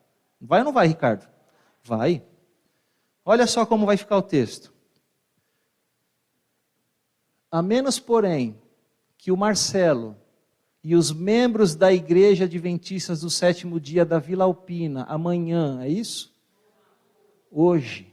Speaker 1: Vai ou não vai, Ricardo? Vai. Olha só como vai ficar o texto. A menos, porém, que o Marcelo e os membros da Igreja Adventistas do Sétimo Dia da Vila Alpina, amanhã, é isso? Hoje.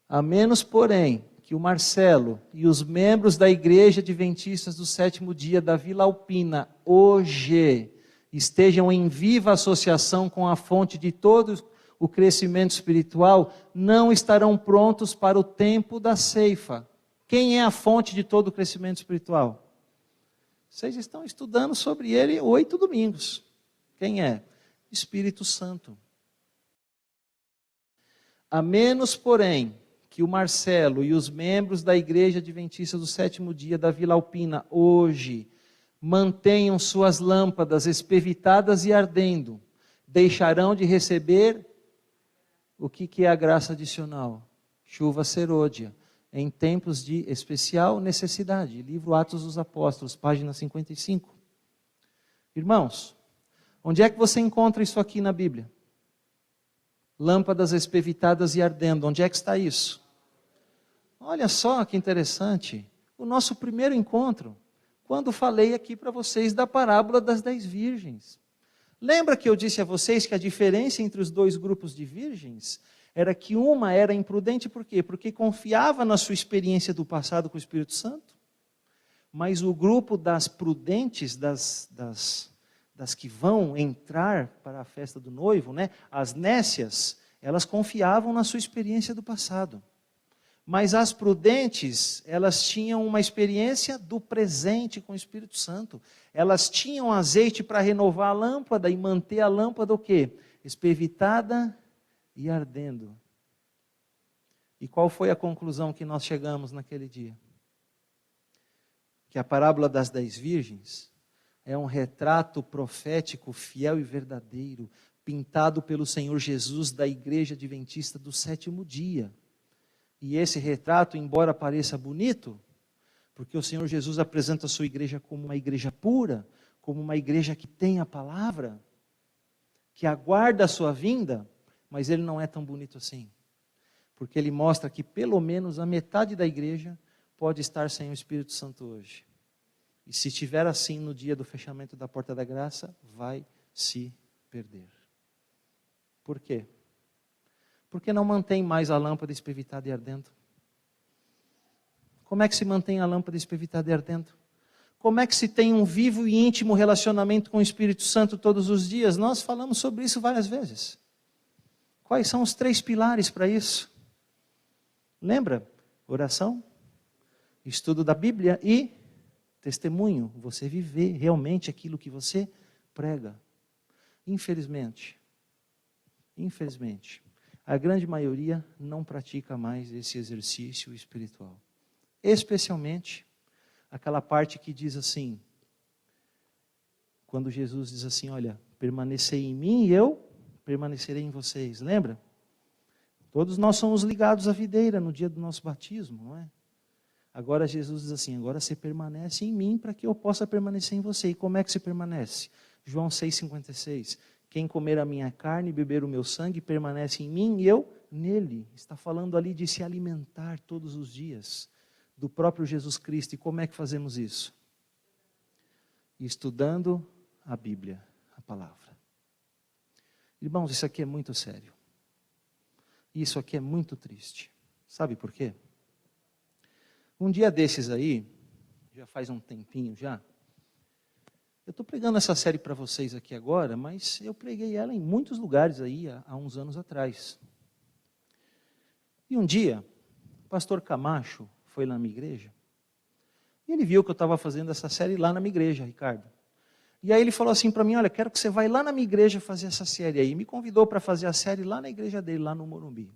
Speaker 1: A menos, porém, que o Marcelo e os membros da Igreja Adventistas do Sétimo Dia da Vila Alpina, hoje, estejam em viva associação com a fonte de todo o crescimento espiritual, não estarão prontos para o tempo da ceifa. Quem é a fonte de todo o crescimento espiritual? Vocês estão estudando sobre ele 8 domingos. Quem é? Espírito Santo. A menos, porém, que o Marcelo e os membros da Igreja Adventista do Sétimo Dia da Vila Alpina, hoje, mantenham suas lâmpadas espevitadas e ardendo, deixarão de receber o que é a graça adicional? Chuva serôdia, em tempos de especial necessidade. Livro Atos dos Apóstolos, página 55. Irmãos, onde é que você encontra isso aqui na Bíblia? Lâmpadas espevitadas e ardendo, onde é que está isso? Olha só que interessante, o nosso primeiro encontro, quando falei aqui para vocês da parábola das 10 virgens. Lembra que eu disse a vocês que a diferença entre os dois grupos de virgens era que uma era imprudente, por quê? Porque confiava na sua experiência do passado com o Espírito Santo. Mas o grupo das prudentes, das que vão entrar para a festa do noivo, né? As nécias, elas confiavam na sua experiência do passado. Mas as prudentes, elas tinham uma experiência do presente com o Espírito Santo. Elas tinham azeite para renovar a lâmpada e manter a lâmpada o quê? Espevitada e ardendo. E qual foi a conclusão que nós chegamos naquele dia? Que a parábola das 10 virgens é um retrato profético fiel e verdadeiro, pintado pelo Senhor Jesus da Igreja Adventista do sétimo dia. E esse retrato, embora pareça bonito, porque o Senhor Jesus apresenta a sua igreja como uma igreja pura, como uma igreja que tem a palavra, que aguarda a sua vinda, mas ele não é tão bonito assim. Porque ele mostra que pelo menos a metade da igreja pode estar sem o Espírito Santo hoje. E se estiver assim no dia do fechamento da porta da graça, vai se perder. Por quê? Porque não mantém mais a lâmpada espevitada e ardendo. Como é que se mantém a lâmpada espevitada e ardendo? Como é que se tem um vivo e íntimo relacionamento com o Espírito Santo todos os dias? Nós falamos sobre isso várias vezes. Quais são os 3 pilares para isso? Lembra? Oração, estudo da Bíblia e testemunho. Você viver realmente aquilo que você prega. Infelizmente, a grande maioria não pratica mais esse exercício espiritual. Especialmente aquela parte que diz assim, quando Jesus diz assim, olha, permanecei em mim e eu permanecerei em vocês. Lembra? Todos nós somos ligados à videira no dia do nosso batismo, não é? Agora Jesus diz assim, agora você permanece em mim para que eu possa permanecer em você. E como é que se permanece? João 6,56. Quem comer a minha carne e beber o meu sangue permanece em mim e eu nele. Está falando ali de se alimentar todos os dias do próprio Jesus Cristo. E como é que fazemos isso? Estudando a Bíblia, a palavra. Irmãos, isso aqui é muito sério. Isso aqui é muito triste. Sabe por quê? Um dia desses aí, já faz um tempinho já, eu estou pregando essa série para vocês aqui agora, mas eu preguei ela em muitos lugares aí há uns anos atrás. E um dia, o pastor Camacho foi lá na minha igreja, e ele viu que eu estava fazendo essa série lá na minha igreja, Ricardo. E aí ele falou assim para mim, olha, quero que você vá lá na minha igreja fazer essa série aí. E me convidou para fazer a série lá na igreja dele, lá no Morumbi.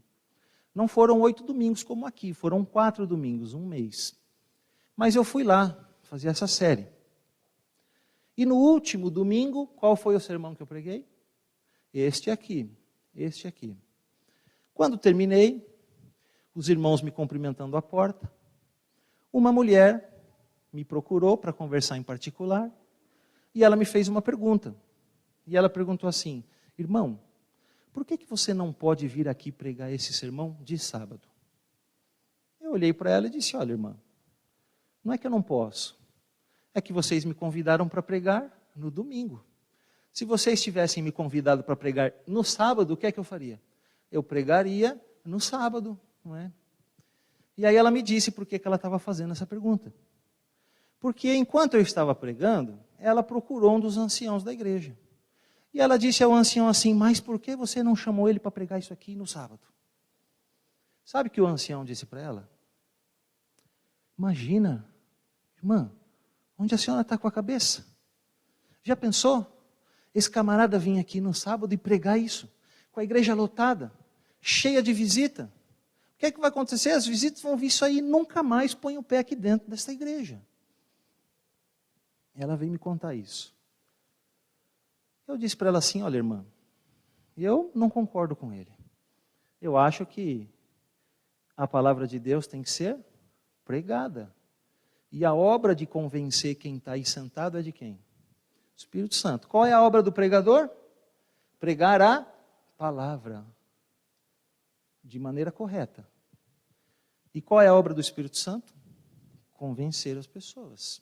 Speaker 1: Não foram 8 domingos como aqui, foram 4 domingos, um mês. Mas eu fui lá fazer essa série. E no último domingo, qual foi o sermão que eu preguei? Este aqui. Quando terminei, os irmãos me cumprimentando à porta, uma mulher me procurou para conversar em particular, e ela me fez uma pergunta. E ela perguntou assim, irmão, por que você não pode vir aqui pregar esse sermão de sábado? Eu olhei para ela e disse, olha, irmã, não é que eu não posso, é que vocês me convidaram para pregar no domingo. Se vocês tivessem me convidado para pregar no sábado, o que é que eu faria? Eu pregaria no sábado, não é? E aí ela me disse por que ela estava fazendo essa pergunta. Porque enquanto eu estava pregando, ela procurou um dos anciãos da igreja. E ela disse ao ancião assim, mas por que você não chamou ele para pregar isso aqui no sábado? Sabe o que o ancião disse para ela? Imagina, irmã, onde a senhora está com a cabeça? Já pensou? Esse camarada vir aqui no sábado e pregar isso, com a igreja lotada, cheia de visita. O que é que vai acontecer? As visitas vão vir isso aí e nunca mais põem o pé aqui dentro dessa igreja. Ela veio me contar isso. Eu disse para ela assim, olha irmã, eu não concordo com ele. Eu acho que a palavra de Deus tem que ser pregada. E a obra de convencer quem está aí sentado é de quem? Espírito Santo. Qual é a obra do pregador? Pregar a palavra de maneira correta. E qual é a obra do Espírito Santo? Convencer as pessoas.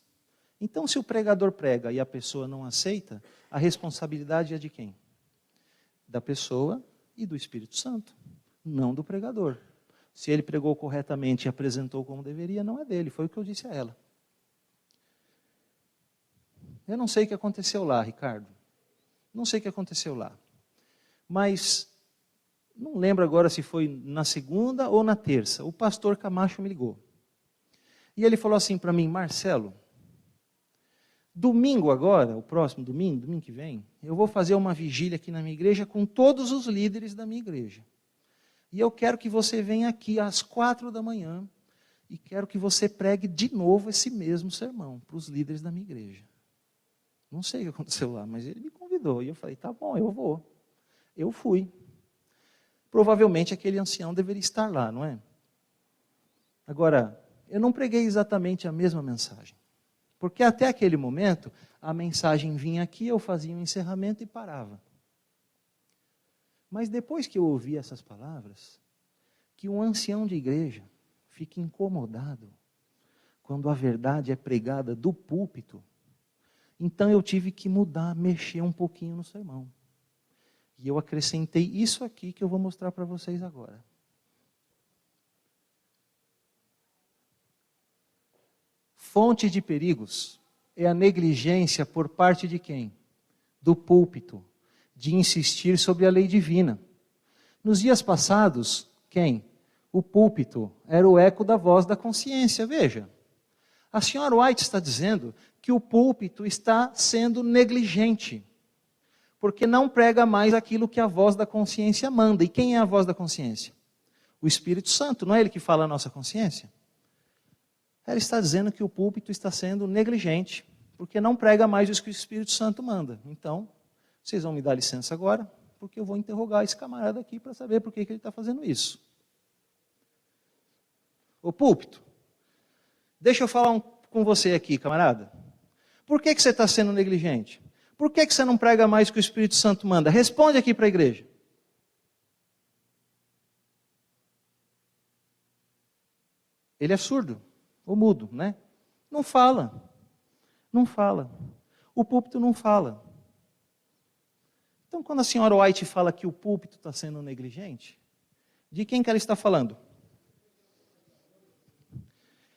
Speaker 1: Então, se o pregador prega e a pessoa não aceita, a responsabilidade é de quem? Da pessoa e do Espírito Santo, não do pregador. Se ele pregou corretamente e apresentou como deveria, não é dele, foi o que eu disse a ela. Eu não sei o que aconteceu lá, Ricardo. Não sei o que aconteceu lá. Mas, não lembro agora se foi na segunda ou na terça, o pastor Camacho me ligou. E ele falou assim para mim, Marcelo, domingo agora, o próximo domingo, domingo que vem, eu vou fazer uma vigília aqui na minha igreja com todos os líderes da minha igreja. E eu quero que você venha aqui às 4 da manhã e quero que você pregue de novo esse mesmo sermão para os líderes da minha igreja. Não sei o que aconteceu lá, mas ele me convidou. E eu falei, tá bom, eu vou. Eu fui. Provavelmente aquele ancião deveria estar lá, não é? Agora, eu não preguei exatamente a mesma mensagem. Porque até aquele momento, a mensagem vinha aqui, eu fazia um encerramento e parava. Mas depois que eu ouvi essas palavras, que um ancião de igreja fica incomodado quando a verdade é pregada do púlpito, então eu tive que mudar, mexer um pouquinho no sermão. E eu acrescentei isso aqui que eu vou mostrar para vocês agora. Fonte de perigos é a negligência por parte de quem? Do púlpito, de insistir sobre a lei divina. Nos dias passados, quem? O púlpito era o eco da voz da consciência. Veja, a senhora White está dizendo que o púlpito está sendo negligente, porque não prega mais aquilo que a voz da consciência manda. E quem é a voz da consciência? O Espírito Santo, não é ele que fala a nossa consciência? Ela está dizendo que o púlpito está sendo negligente, porque não prega mais o que o Espírito Santo manda. Então, vocês vão me dar licença agora, porque eu vou interrogar esse camarada aqui para saber por que ele está fazendo isso. Ô púlpito, deixa eu falar com você aqui, camarada. Por que você está sendo negligente? Por que você não prega mais o que o Espírito Santo manda? Responde aqui para a igreja. Ele é surdo, ou mudo, né? Não fala. Não fala. O púlpito não fala. Então, quando a senhora White fala que o púlpito está sendo negligente, de quem que ela está falando?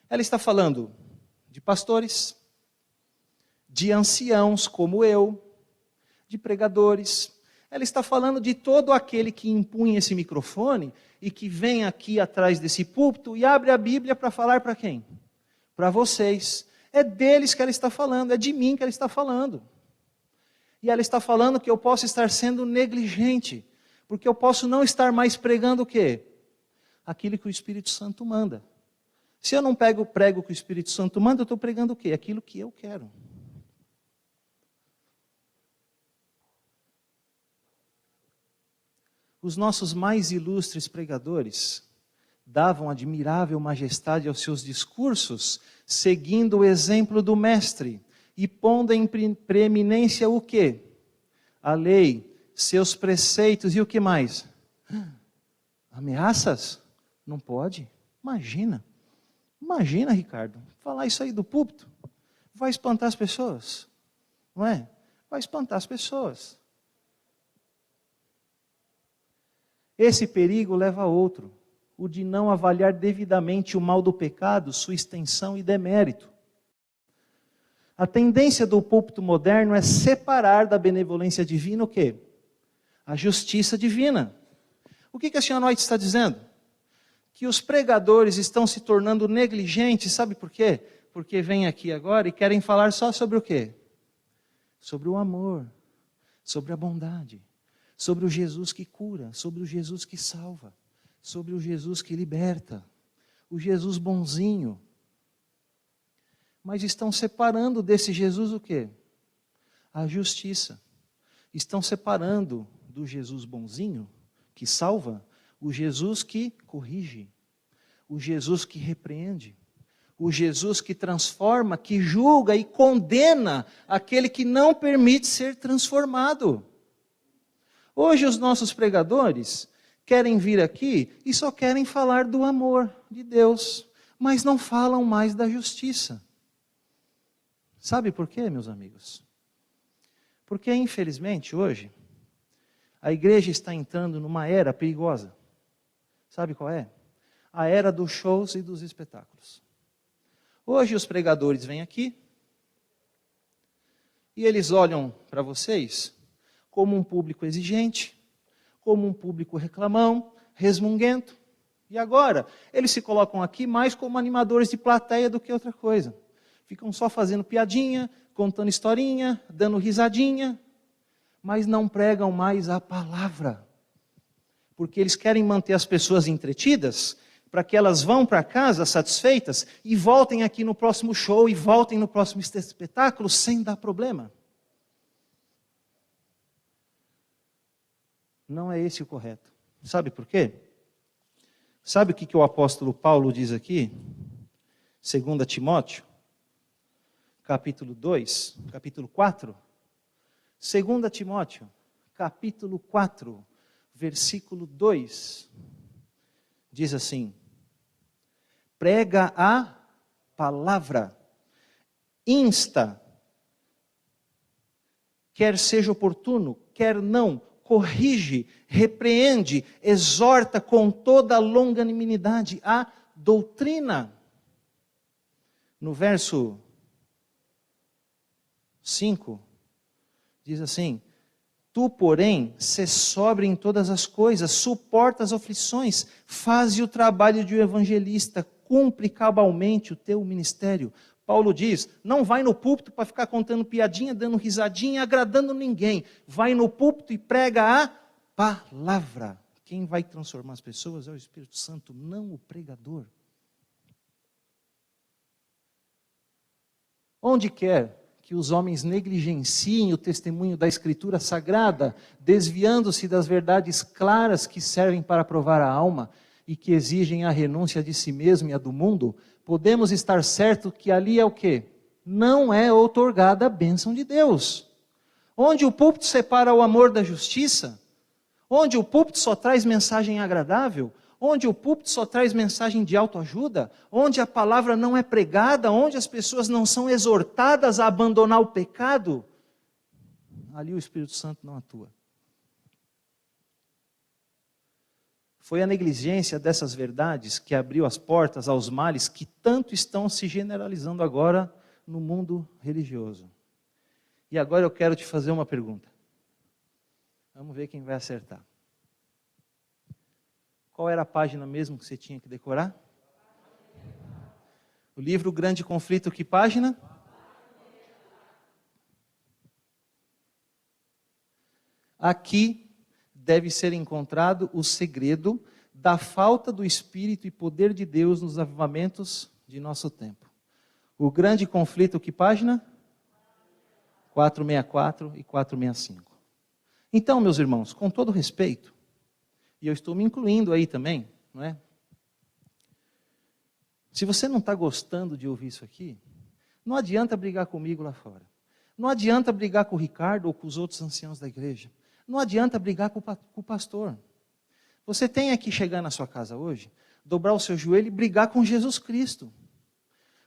Speaker 1: Ela está falando de pastores, de anciãos como eu, de pregadores. Ela está falando de todo aquele que impunha esse microfone e que vem aqui atrás desse púlpito e abre a Bíblia para falar para quem? Para vocês. É deles que ela está falando, é de mim que ela está falando. E ela está falando que eu posso estar sendo negligente, porque eu posso não estar mais pregando o quê? Aquilo que o Espírito Santo manda. Se eu não prego o que o Espírito Santo manda, eu estou pregando o quê? Aquilo que eu quero. Os nossos mais ilustres pregadores davam admirável majestade aos seus discursos, seguindo o exemplo do mestre e pondo em preeminência o quê? A lei, seus preceitos e o que mais? Ameaças? Não pode? Imagina, Ricardo, falar isso aí do púlpito, vai espantar as pessoas, não é? Vai espantar as pessoas. Esse perigo leva a outro, o de não avaliar devidamente o mal do pecado, sua extensão e demérito. A tendência do púlpito moderno é separar da benevolência divina o quê? A justiça divina. O que a senhora White está dizendo? Que os pregadores estão se tornando negligentes, sabe por quê? Porque vêm aqui agora e querem falar só sobre o quê? Sobre o amor, sobre a bondade, sobre o Jesus que cura, sobre o Jesus que salva, sobre o Jesus que liberta, o Jesus bonzinho. Mas estão separando desse Jesus o quê? A justiça. Estão separando do Jesus bonzinho, que salva, o Jesus que corrige, o Jesus que repreende, o Jesus que transforma, que julga e condena aquele que não permite ser transformado. Hoje os nossos pregadores querem vir aqui e só querem falar do amor de Deus, mas não falam mais da justiça. Sabe por quê, meus amigos? Porque, infelizmente, hoje, a igreja está entrando numa era perigosa. Sabe qual é? A era dos shows e dos espetáculos. Hoje os pregadores vêm aqui e eles olham para vocês como um público exigente, como um público reclamão, resmunguento. E agora, eles se colocam aqui mais como animadores de plateia do que outra coisa. Ficam só fazendo piadinha, contando historinha, dando risadinha, mas não pregam mais a palavra. Porque eles querem manter as pessoas entretidas, para que elas vão para casa satisfeitas e voltem aqui no próximo show e voltem no próximo espetáculo sem dar problema. Não é esse o correto. Sabe por quê? Sabe o que o apóstolo Paulo diz aqui? 2 Timóteo, capítulo 2, capítulo 4. 2 Timóteo, capítulo 4, versículo 2. Diz assim: prega a palavra, insta, quer seja oportuno, quer não, corrige, repreende, exorta com toda a longanimidade a doutrina. No verso 5, diz assim: tu, porém, sê sóbrio em todas as coisas, suporta as aflições, faze o trabalho de um evangelista, cumpre cabalmente o teu ministério. Paulo diz, não vai no púlpito para ficar contando piadinha, dando risadinha, agradando ninguém. Vai no púlpito e prega a palavra. Quem vai transformar as pessoas é o Espírito Santo, não o pregador. Onde quer que os homens negligenciem o testemunho da Escritura Sagrada, desviando-se das verdades claras que servem para provar a alma e que exigem a renúncia de si mesmo e a do mundo, podemos estar certos que ali é o quê? Não é outorgada a bênção de Deus. Onde o púlpito separa o amor da justiça, onde o púlpito só traz mensagem agradável, onde o púlpito só traz mensagem de autoajuda, onde a palavra não é pregada, onde as pessoas não são exortadas a abandonar o pecado, ali o Espírito Santo não atua. Foi a negligência dessas verdades que abriu as portas aos males que tanto estão se generalizando agora no mundo religioso. E agora eu quero te fazer uma pergunta. Vamos ver quem vai acertar. Qual era a página mesmo que você tinha que decorar? O livro Grande Conflito, que página? Aqui deve ser encontrado o segredo da falta do Espírito e poder de Deus nos avivamentos de nosso tempo. O Grande Conflito, que página? 464 e 465. Então, meus irmãos, com todo respeito, e eu estou me incluindo aí também, não é? Se você não está gostando de ouvir isso aqui, não adianta brigar comigo lá fora. Não adianta brigar com o Ricardo ou com os outros anciãos da igreja. Não adianta brigar com o pastor. Você tem que chegar na sua casa hoje, dobrar o seu joelho e brigar com Jesus Cristo.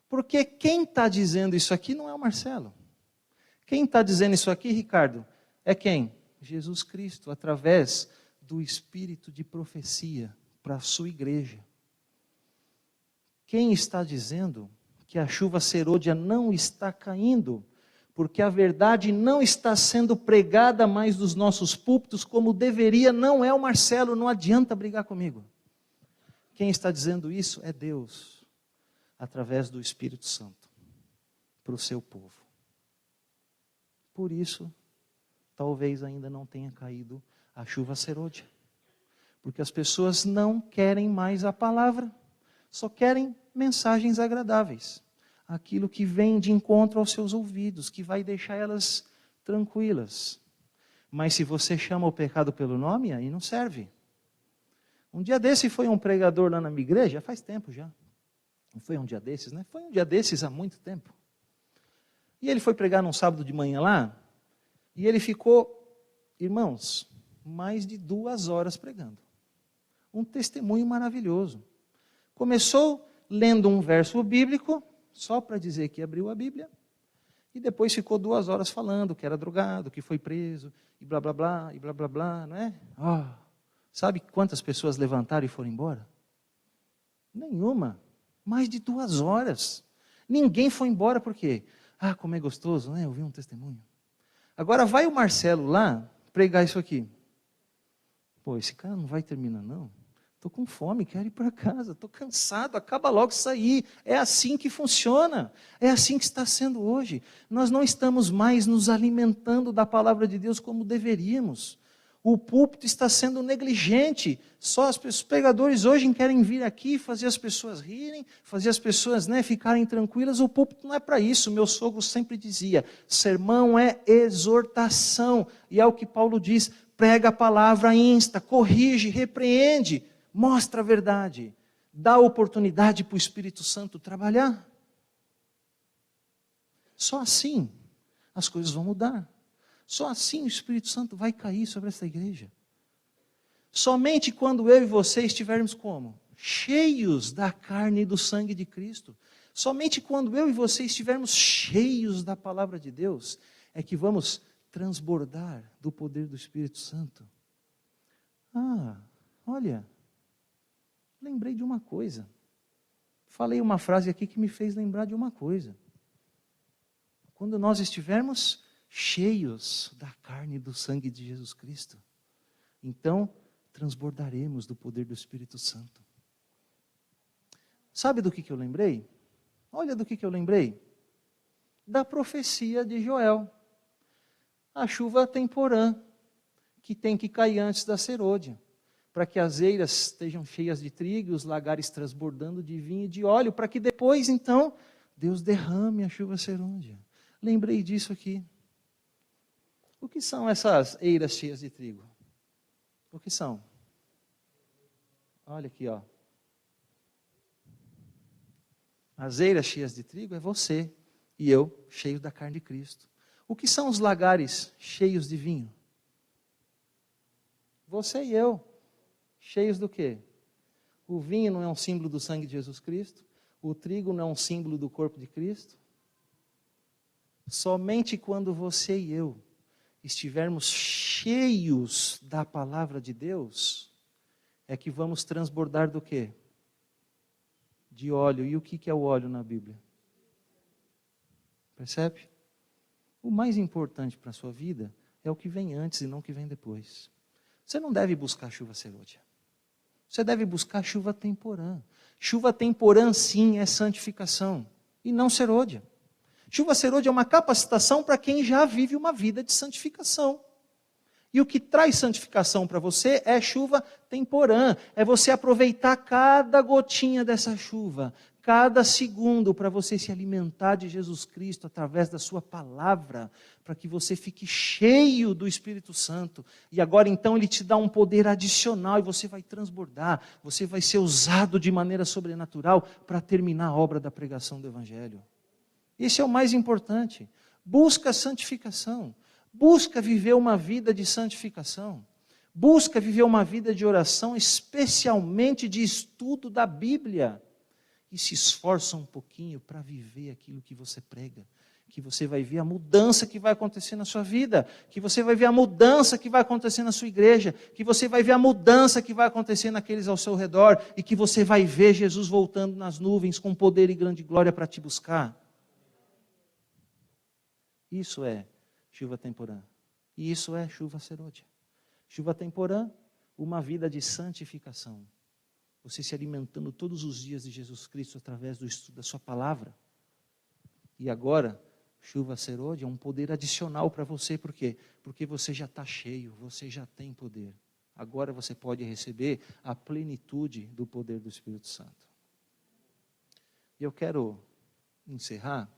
Speaker 1: Porque quem está dizendo isso aqui não é o Marcelo. Quem está dizendo isso aqui, Ricardo, é quem? Jesus Cristo, através do Espírito de profecia para a sua igreja. Quem está dizendo que a chuva serôdia não está caindo, porque a verdade não está sendo pregada mais dos nossos púlpitos como deveria, não é o Marcelo, não adianta brigar comigo. Quem está dizendo isso é Deus, através do Espírito Santo, para o seu povo. Por isso, talvez ainda não tenha caído a chuva serôdia. Porque as pessoas não querem mais a palavra, só querem mensagens agradáveis. Aquilo que vem de encontro aos seus ouvidos, que vai deixar elas tranquilas. Mas se você chama o pecado pelo nome, aí não serve. Um dia desse foi um pregador lá na minha igreja, faz tempo já. Não foi um dia desses, né? Foi um dia desses há muito tempo. E ele foi pregar num sábado de manhã lá, e ele ficou, irmãos, mais de 2 horas pregando. Um testemunho maravilhoso. Começou lendo um verso bíblico, só para dizer que abriu a Bíblia, E depois ficou 2 horas falando que era drogado, que foi preso, e blá, blá, blá, e blá, blá, blá, não é? Sabe quantas pessoas levantaram e foram embora? Nenhuma. Mais de 2 horas. Ninguém foi embora por quê? Como é gostoso, né? Ouvir um testemunho. Agora vai o Marcelo lá pregar isso aqui. Pô, esse cara não vai terminar não. Estou com fome, quero ir para casa, estou cansado, acaba logo isso aí. É assim que funciona, é assim que está sendo hoje. Nós não estamos mais nos alimentando da palavra de Deus como deveríamos. O púlpito está sendo negligente. Só os pregadores hoje querem vir aqui, fazer as pessoas rirem, fazer as pessoas ficarem tranquilas. O púlpito não é para isso. Meu sogro sempre dizia, sermão é exortação. E é o que Paulo diz, prega a palavra, insta, corrige, repreende. Mostra a verdade, dá oportunidade para o Espírito Santo trabalhar. Só assim as coisas vão mudar. Só assim o Espírito Santo vai cair sobre essa igreja. Somente quando eu e você estivermos como? Cheios da carne e do sangue de Cristo. Somente quando eu e você estivermos cheios da palavra de Deus, é que vamos transbordar do poder do Espírito Santo. Olha, lembrei de uma coisa. Falei uma frase aqui que me fez lembrar de uma coisa. Quando nós estivermos cheios da carne e do sangue de Jesus Cristo, então transbordaremos do poder do Espírito Santo. Sabe do que eu lembrei? Olha do que eu lembrei. Da profecia de Joel. A chuva temporã, que tem que cair antes da serôdia, para que as eiras estejam cheias de trigo, os lagares transbordando de vinho e de óleo, para que depois, então, Deus derrame a chuva serôdia. Lembrei disso aqui. O que são essas eiras cheias de trigo? O que são? Olha aqui, ó. As eiras cheias de trigo é você e eu, cheios da carne de Cristo. O que são os lagares cheios de vinho? Você e eu. Cheios do quê? O vinho não é um símbolo do sangue de Jesus Cristo. O trigo não é um símbolo do corpo de Cristo. Somente quando você e eu estivermos cheios da palavra de Deus, é que vamos transbordar do quê? De óleo. E o que é o óleo na Bíblia? Percebe? O mais importante para a sua vida é o que vem antes e não o que vem depois. Você não deve buscar chuva serôdia. Você deve buscar chuva temporã. Chuva temporã, sim, é santificação. E não serôdia. Chuva serôdia é uma capacitação para quem já vive uma vida de santificação. E o que traz santificação para você é chuva temporã. É você aproveitar cada gotinha dessa chuva, cada segundo, para você se alimentar de Jesus Cristo através da sua palavra, para que você fique cheio do Espírito Santo. E agora então Ele te dá um poder adicional e você vai transbordar, você vai ser usado de maneira sobrenatural para terminar a obra da pregação do Evangelho. Esse é o mais importante. Busca a santificação. Busca viver uma vida de santificação. Busca viver uma vida de oração, especialmente de estudo da Bíblia. E se esforça um pouquinho para viver aquilo que você prega. Que você vai ver a mudança que vai acontecer na sua vida. Que você vai ver a mudança que vai acontecer na sua igreja. Que você vai ver a mudança que vai acontecer naqueles ao seu redor. E que você vai ver Jesus voltando nas nuvens com poder e grande glória para te buscar. Isso é chuva temporã. E isso é chuva serôdia. Chuva temporã, uma vida de santificação. Você se alimentando todos os dias de Jesus Cristo através do estudo da sua palavra. E agora, chuva serôdia é um poder adicional para você. Por quê? Porque você já está cheio, você já tem poder. Agora você pode receber a plenitude do poder do Espírito Santo. E eu quero encerrar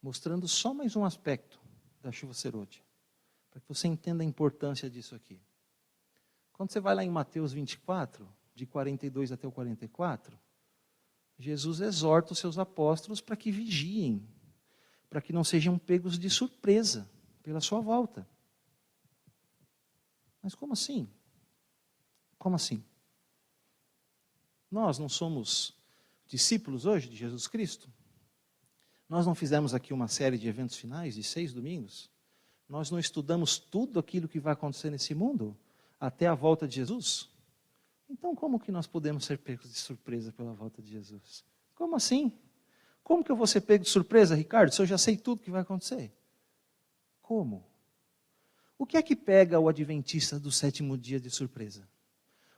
Speaker 1: mostrando só mais um aspecto da chuva serôdia, para que você entenda a importância disso aqui. Quando você vai lá em Mateus 24, de 42 até o 44, Jesus exorta os seus apóstolos para que vigiem, para que não sejam pegos de surpresa pela sua volta. Mas como assim? Como assim? Nós não somos discípulos hoje de Jesus Cristo? Nós não fizemos aqui uma série de eventos finais de 6 domingos? Nós não estudamos tudo aquilo que vai acontecer nesse mundo até a volta de Jesus? Então, como que nós podemos ser pegos de surpresa pela volta de Jesus? Como assim? Como que eu vou ser pego de surpresa, Ricardo, se eu já sei tudo que vai acontecer? Como? O que é que pega o adventista do 7º dia de surpresa?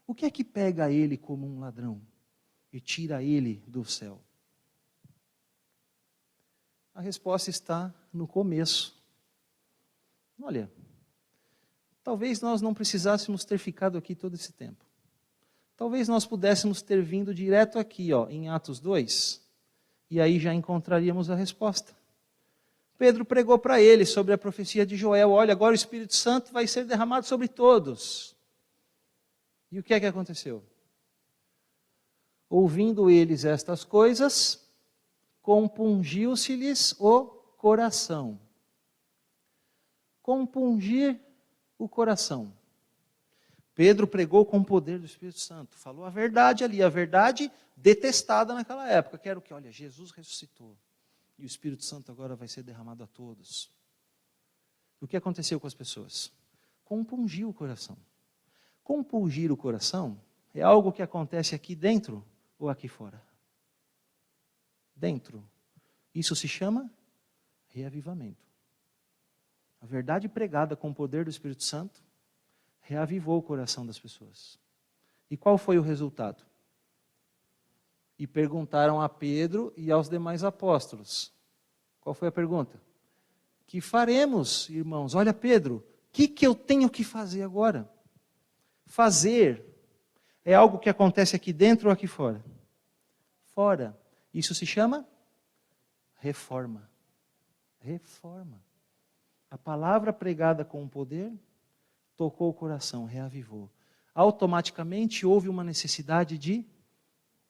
Speaker 1: O que é que pega ele como um ladrão e tira ele do céu? A resposta está no começo. Olha, talvez nós não precisássemos ter ficado aqui todo esse tempo. Talvez nós pudéssemos ter vindo direto aqui, em Atos 2, e aí já encontraríamos a resposta. Pedro pregou para ele sobre a profecia de Joel. Olha, agora o Espírito Santo vai ser derramado sobre todos. E o que é que aconteceu? Ouvindo eles estas coisas, compungiu-se-lhes o coração. Compungir o coração. Pedro pregou com o poder do Espírito Santo. Falou a verdade ali, a verdade detestada naquela época, que era o que? Olha, Jesus ressuscitou. E o Espírito Santo agora vai ser derramado a todos. O que aconteceu com as pessoas? Compungiu o coração. Compungir o coração é algo que acontece aqui dentro ou aqui fora? Dentro. Isso se chama reavivamento. A verdade pregada com o poder do Espírito Santo reavivou o coração das pessoas. E qual foi o resultado? E perguntaram a Pedro e aos demais apóstolos. Qual foi a pergunta? Que faremos, irmãos? Olha, Pedro, o que eu tenho que fazer agora? Fazer é algo que acontece aqui dentro ou aqui fora? Fora. Isso se chama reforma. Reforma. A palavra pregada com o poder tocou o coração, reavivou. Automaticamente houve uma necessidade de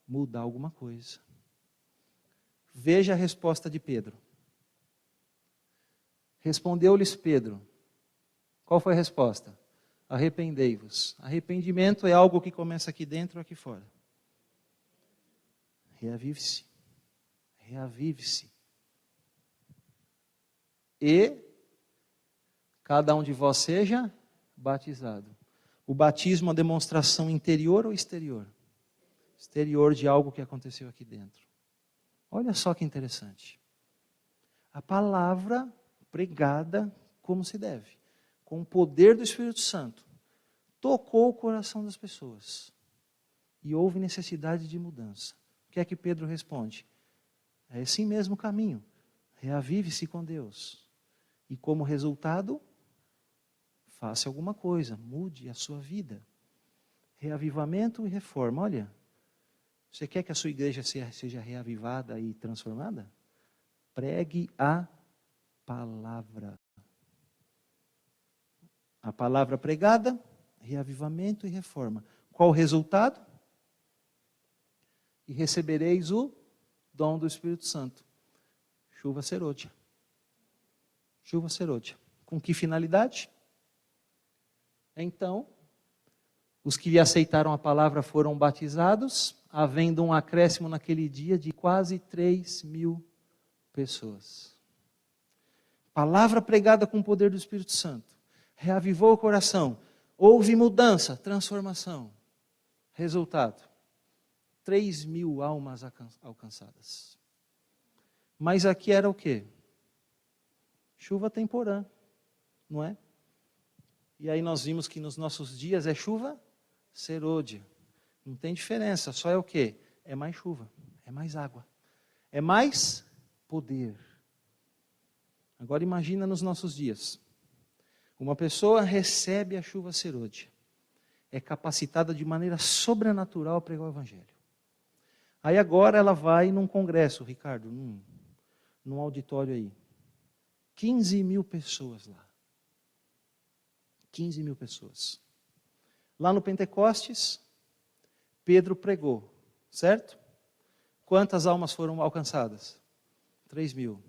Speaker 1: mudar alguma coisa. Veja a resposta de Pedro. Respondeu-lhes Pedro. Qual foi a resposta? Arrependei-vos. Arrependimento é algo que começa aqui dentro ou aqui fora. Reavive-se. Reavive-se. E cada um de vós seja batizado. O batismo é uma demonstração interior ou exterior? Exterior de algo que aconteceu aqui dentro. Olha só que interessante. A palavra pregada como se deve, com o poder do Espírito Santo, tocou o coração das pessoas. E houve necessidade de mudança. O que é que Pedro responde? É esse mesmo caminho. Reavive-se com Deus. E como resultado, faça alguma coisa, mude a sua vida. Reavivamento e reforma. Olha, você quer que a sua igreja seja reavivada e transformada? Pregue a palavra. A palavra pregada, reavivamento e reforma. Qual o resultado? E recebereis o dom do Espírito Santo. Chuva serôdia. Chuva serôdia. Com que finalidade? Então, os que lhe aceitaram a palavra foram batizados, havendo um acréscimo naquele dia de quase 3.000 pessoas. Palavra pregada com o poder do Espírito Santo. Reavivou o coração. Houve mudança, transformação. Resultado: 3.000 almas alcançadas. Mas aqui era o quê? Chuva temporã, não é? E aí nós vimos que nos nossos dias é chuva serôdia. Não tem diferença, só é o quê? É mais chuva, é mais água, é mais poder. Agora imagina nos nossos dias. Uma pessoa recebe a chuva serôdia, é capacitada de maneira sobrenatural a pregar o Evangelho. Aí agora ela vai num congresso, Ricardo, num auditório aí. 15.000 pessoas lá. 15.000 pessoas. Lá no Pentecostes, Pedro pregou, certo? Quantas almas foram alcançadas? 3.000.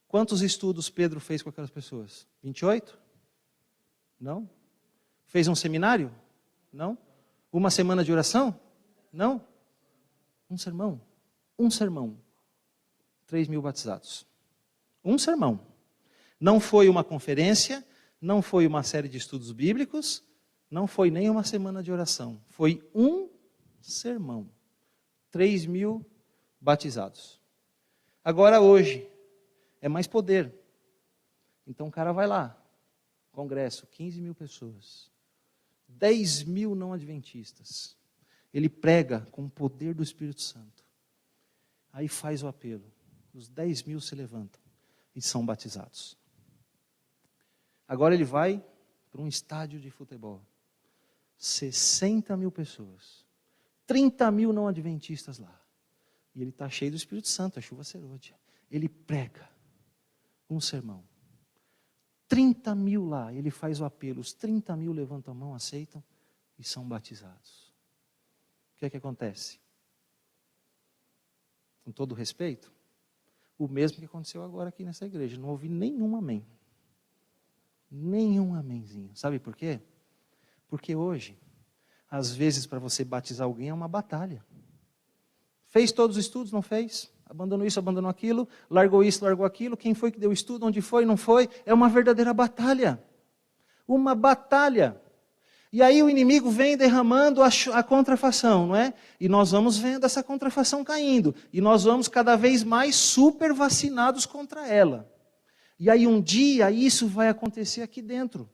Speaker 1: Quantos estudos Pedro fez com aquelas pessoas? 28? Não? Fez um seminário? Não? Uma semana de oração? Não? Um sermão. Um sermão. 3.000 batizados. Um sermão. Não foi uma conferência, não foi uma série de estudos bíblicos, não foi nem uma semana de oração. Foi um sermão. 3.000 batizados. Agora, hoje, é mais poder. Então o cara vai lá, congresso, 15.000 pessoas, 10.000 não adventistas. Ele prega com o poder do Espírito Santo. Aí faz o apelo. Os 10.000 se levantam e são batizados. Agora ele vai para um estádio de futebol. 60.000 pessoas. 30.000 não adventistas lá. E ele está cheio do Espírito Santo, a chuva serôdia. Ele prega um sermão. 30.000 lá, ele faz o apelo. Os 30.000 levantam a mão, aceitam e são batizados. O que é que acontece? Com todo respeito, o mesmo que aconteceu agora aqui nessa igreja. Não ouvi nenhum amém. Nenhum amenzinho. Sabe por quê? Porque hoje, às vezes para você batizar alguém é uma batalha. Fez todos os estudos, não fez? Abandonou isso, abandonou aquilo, largou isso, largou aquilo. Quem foi que deu o estudo, onde foi, não foi? É uma verdadeira batalha. Uma batalha. E aí o inimigo vem derramando a contrafação, não é? E nós vamos vendo essa contrafação caindo. E nós vamos cada vez mais super vacinados contra ela. E aí um dia isso vai acontecer aqui dentro.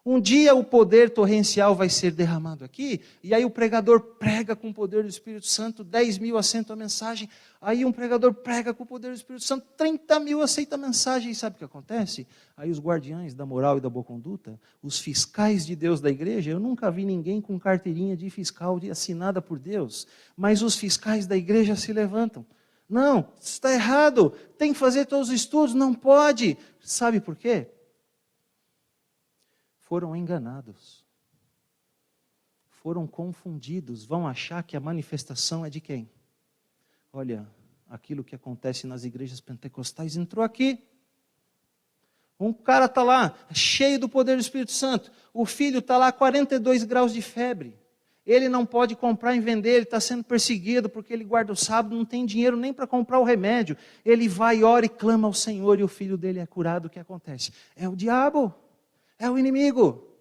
Speaker 1: Um dia o poder torrencial vai ser derramado aqui, e aí o pregador prega com o poder do Espírito Santo, 10.000 aceitam a mensagem, aí um pregador prega com o poder do Espírito Santo, 30.000 aceitam a mensagem, e sabe o que acontece? Aí os guardiães da moral e da boa conduta, os fiscais de Deus da igreja, eu nunca vi ninguém com carteirinha de fiscal assinada por Deus, mas os fiscais da igreja se levantam. Não, está errado, tem que fazer todos os estudos, não pode. Sabe por quê? Foram enganados, foram confundidos, vão achar que a manifestação é de quem? Olha, aquilo que acontece nas igrejas pentecostais entrou aqui. Um cara está lá, cheio do poder do Espírito Santo, o filho está lá, 42 graus de febre, ele não pode comprar e vender, ele está sendo perseguido porque ele guarda o sábado, não tem dinheiro nem para comprar o remédio, ele vai, ora e clama ao Senhor e o filho dele é curado. O que acontece? É o diabo. É o inimigo.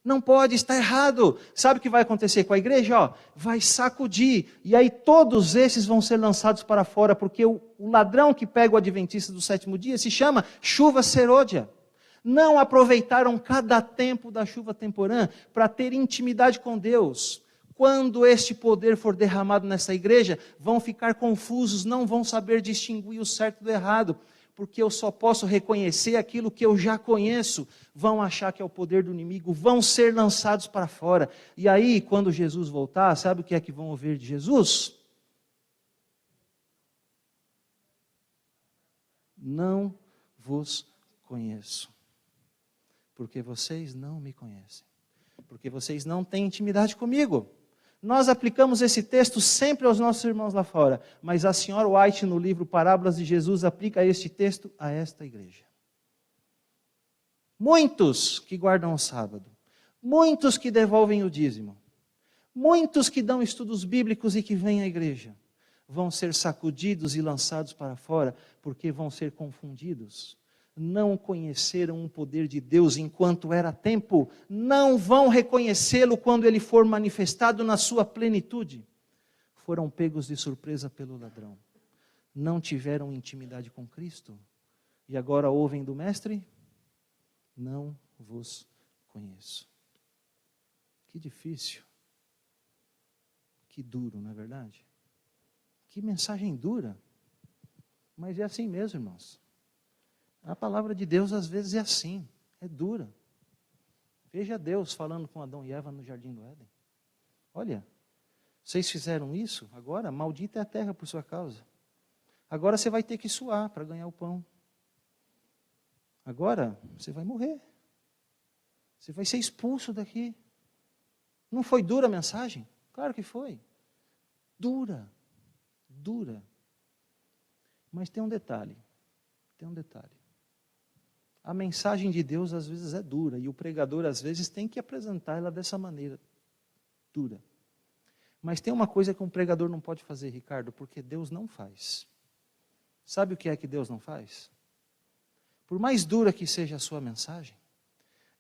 Speaker 1: Não pode, está errado. Sabe o que vai acontecer com a igreja? Vai sacudir. E aí todos esses vão ser lançados para fora, porque o ladrão que pega o adventista do sétimo dia se chama chuva serôdia. Não aproveitaram cada tempo da chuva temporã para ter intimidade com Deus. Quando este poder for derramado nessa igreja, vão ficar confusos, não vão saber distinguir o certo do errado. Porque eu só posso reconhecer aquilo que eu já conheço, vão achar que é o poder do inimigo, vão ser lançados para fora. E aí, quando Jesus voltar, sabe o que é que vão ouvir de Jesus? Não vos conheço, porque vocês não me conhecem, porque vocês não têm intimidade comigo. Nós aplicamos esse texto sempre aos nossos irmãos lá fora, mas a senhora White, no livro Parábolas de Jesus, aplica este texto a esta igreja. Muitos que guardam o sábado, muitos que devolvem o dízimo, muitos que dão estudos bíblicos e que vêm à igreja, vão ser sacudidos e lançados para fora, porque vão ser confundidos. Não conheceram o poder de Deus enquanto era tempo, não vão reconhecê-lo quando ele for manifestado na sua plenitude. Foram pegos de surpresa pelo ladrão, não tiveram intimidade com Cristo, e agora ouvem do mestre, não vos conheço. Que difícil, que duro, não é verdade? Que mensagem dura, mas é assim mesmo, irmãos. A palavra de Deus às vezes é assim, é dura. Veja Deus falando com Adão e Eva no jardim do Éden. Olha, vocês fizeram isso, agora maldita é a terra por sua causa. Agora você vai ter que suar para ganhar o pão. Agora você vai morrer. Você vai ser expulso daqui. Não foi dura a mensagem? Claro que foi. Dura, dura. Mas tem um detalhe, A mensagem de Deus às vezes é dura, e o pregador às vezes tem que apresentar ela dessa maneira, dura. Mas tem uma coisa que um pregador não pode fazer, Ricardo, porque Deus não faz. Sabe o que é que Deus não faz? Por mais dura que seja a sua mensagem,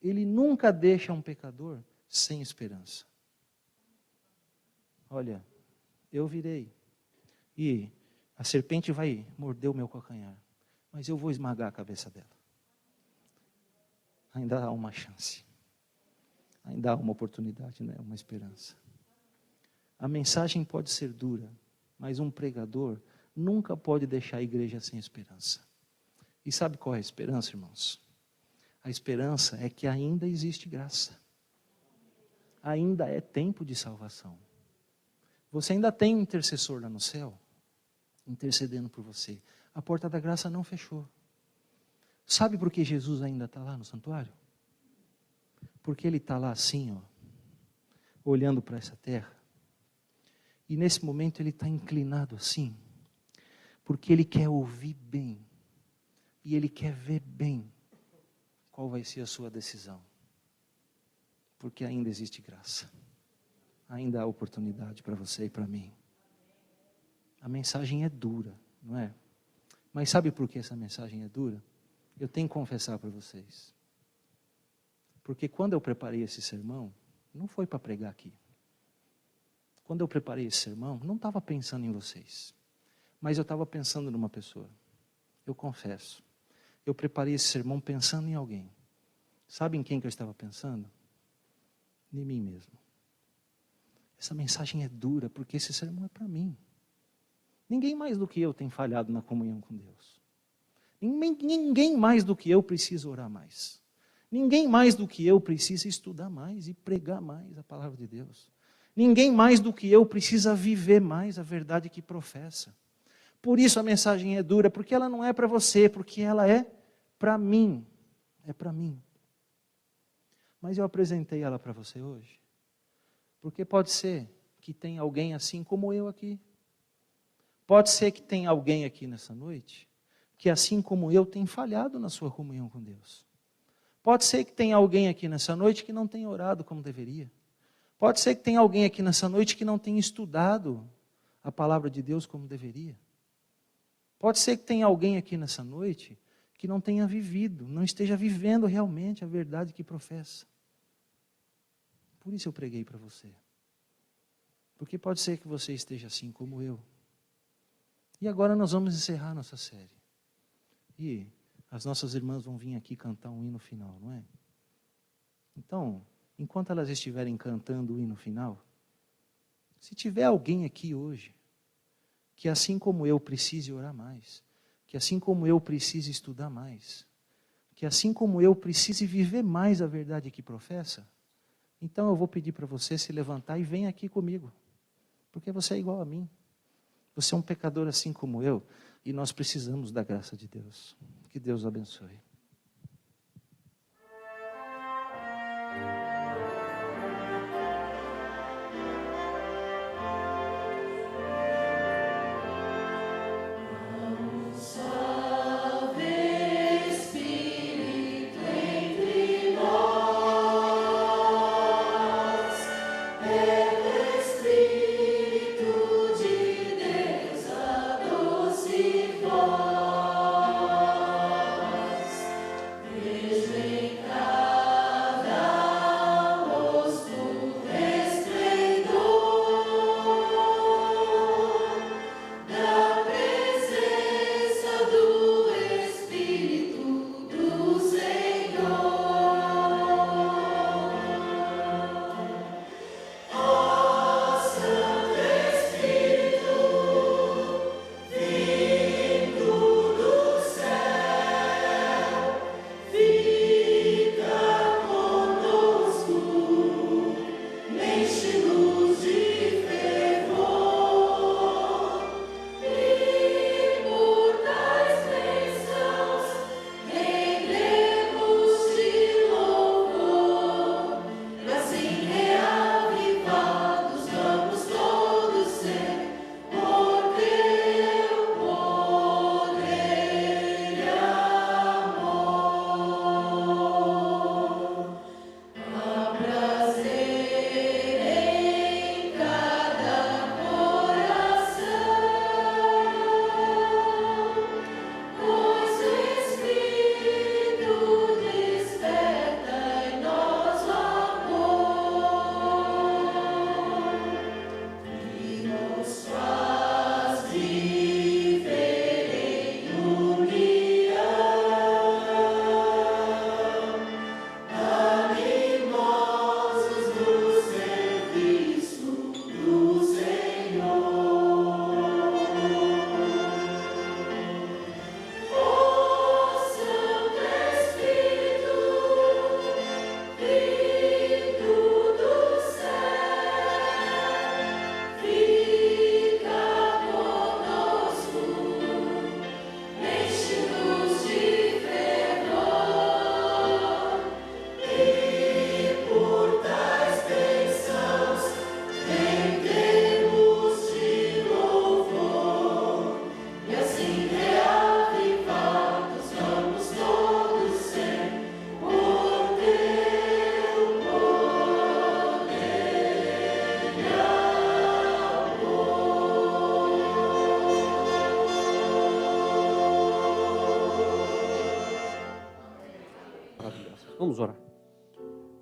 Speaker 1: Ele nunca deixa um pecador sem esperança. Olha, eu virei e a serpente vai morder o meu calcanhar, mas eu vou esmagar a cabeça dela. Ainda há uma chance. Ainda há uma oportunidade, né? Uma esperança. A mensagem pode ser dura, mas um pregador nunca pode deixar a igreja sem esperança. E sabe qual é a esperança, irmãos? A esperança é que ainda existe graça. Ainda é tempo de salvação. Você ainda tem um intercessor lá no céu, intercedendo por você. A porta da graça não fechou. Sabe por que Jesus ainda está lá no santuário? Porque Ele está lá assim, ó, olhando para essa terra. E nesse momento Ele está inclinado assim, porque Ele quer ouvir bem. E Ele quer ver bem qual vai ser a sua decisão. Porque ainda existe graça. Ainda há oportunidade para você e para mim. A mensagem é dura, não é? Mas sabe por que essa mensagem é dura? Eu tenho que confessar para vocês. Porque quando eu preparei esse sermão, não foi para pregar aqui. Quando eu preparei esse sermão, não estava pensando em vocês. Mas eu estava pensando numa pessoa. Eu confesso. Eu preparei esse sermão pensando em alguém. Sabe em quem que eu estava pensando? Em mim mesmo. Essa mensagem é dura, porque esse sermão é para mim. Ninguém mais do que eu tem falhado na comunhão com Deus. Ninguém mais do que eu precisa orar mais. Ninguém mais do que eu precisa estudar mais e pregar mais a palavra de Deus. Ninguém mais do que eu precisa viver mais a verdade que professa. Por isso a mensagem é dura, porque ela não é para você, porque ela é para mim. É para mim. Mas eu apresentei ela para você hoje. Porque pode ser que tenha alguém assim como eu aqui. Pode ser que tenha alguém aqui nessa noite que assim como eu tem falhado na sua comunhão com Deus. Pode ser que tenha alguém aqui nessa noite que não tenha orado como deveria. Pode ser que tenha alguém aqui nessa noite que não tenha estudado a palavra de Deus como deveria. Pode ser que tenha alguém aqui nessa noite que não tenha vivido, não esteja vivendo realmente a verdade que professa. Por isso eu preguei para você. Porque pode ser que você esteja assim como eu. E agora nós vamos encerrar nossa série. E as nossas irmãs vão vir aqui cantar um hino final, não é? Então, enquanto elas estiverem cantando o hino final, se tiver alguém aqui hoje, que assim como eu precise orar mais, que assim como eu precise estudar mais, que assim como eu precise viver mais a verdade que professa, então eu vou pedir para você se levantar e venha aqui comigo, porque você é igual a mim. Você é um pecador assim como eu, e nós precisamos da graça de Deus. Que Deus o abençoe.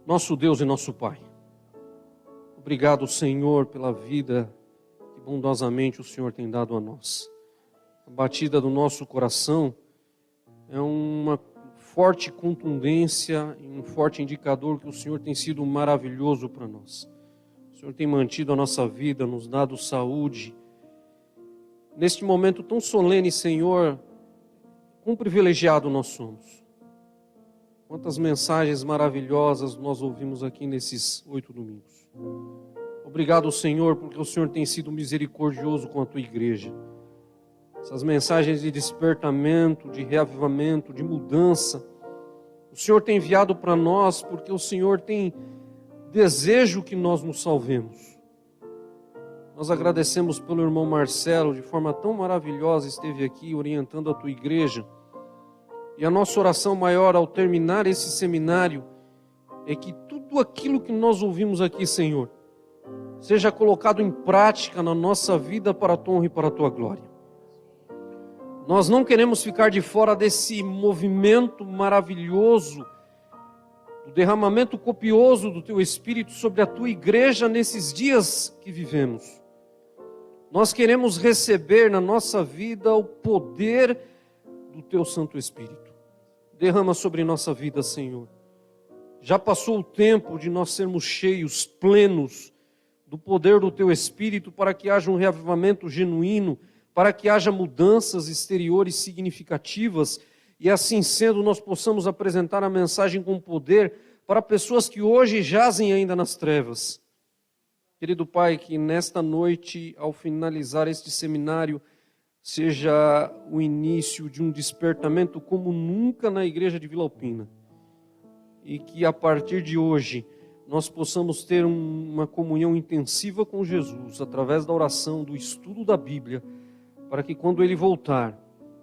Speaker 2: Nosso Deus e nosso Pai, obrigado, Senhor, pela vida que bondosamente o Senhor tem dado a nós. A batida do nosso coração é uma forte contundência e um forte indicador que o Senhor tem sido maravilhoso para nós. O Senhor tem mantido a nossa vida, nos dado saúde. Neste momento tão solene, Senhor, quão privilegiado nós somos. Quantas mensagens maravilhosas nós ouvimos aqui nesses 8 domingos. Obrigado, Senhor, porque o Senhor tem sido misericordioso com a Tua igreja. Essas mensagens de despertamento, de reavivamento, de mudança, o Senhor tem enviado para nós porque o Senhor tem desejo que nós nos salvemos. Nós agradecemos pelo irmão Marcelo, de forma tão maravilhosa esteve aqui orientando a Tua igreja. E a nossa oração maior ao terminar esse seminário é que tudo aquilo que nós ouvimos aqui, Senhor, seja colocado em prática na nossa vida para a Tua honra e para a Tua glória. Nós não queremos ficar de fora desse movimento maravilhoso, do derramamento copioso do Teu Espírito sobre a Tua igreja nesses dias que vivemos. Nós queremos receber na nossa vida o poder do Teu Santo Espírito. Derrama sobre nossa vida, Senhor. Já passou o tempo de nós sermos cheios, plenos do poder do Teu Espírito para que haja um reavivamento genuíno, para que haja mudanças exteriores significativas e assim sendo nós possamos apresentar a mensagem com poder para pessoas que hoje jazem ainda nas trevas. Querido Pai, que nesta noite, ao finalizar este seminário, seja o início de um despertamento como nunca na igreja de Vila Alpina. E que a partir de hoje nós possamos ter uma comunhão intensiva com Jesus, através da oração, do estudo da Bíblia, para que quando Ele voltar,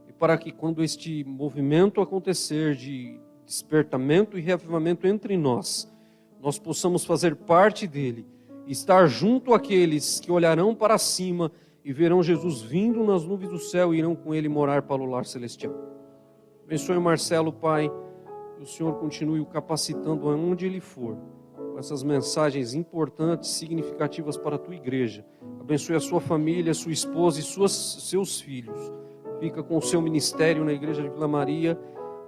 Speaker 2: e para que quando este movimento acontecer de despertamento e reavivamento entre nós, nós possamos fazer parte dele, estar junto àqueles que olharão para cima e verão Jesus vindo nas nuvens do céu e irão com Ele morar para o lar celestial. Abençoe o Marcelo, Pai, que o Senhor continue o capacitando aonde ele for, com essas mensagens importantes, significativas para a Tua igreja. Abençoe a sua família, sua esposa e seus filhos. Fica com o seu ministério na igreja de Vila Maria.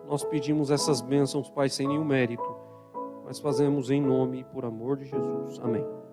Speaker 2: Nós pedimos essas bênçãos, Pai, sem nenhum mérito, mas fazemos em nome e por amor de Jesus. Amém.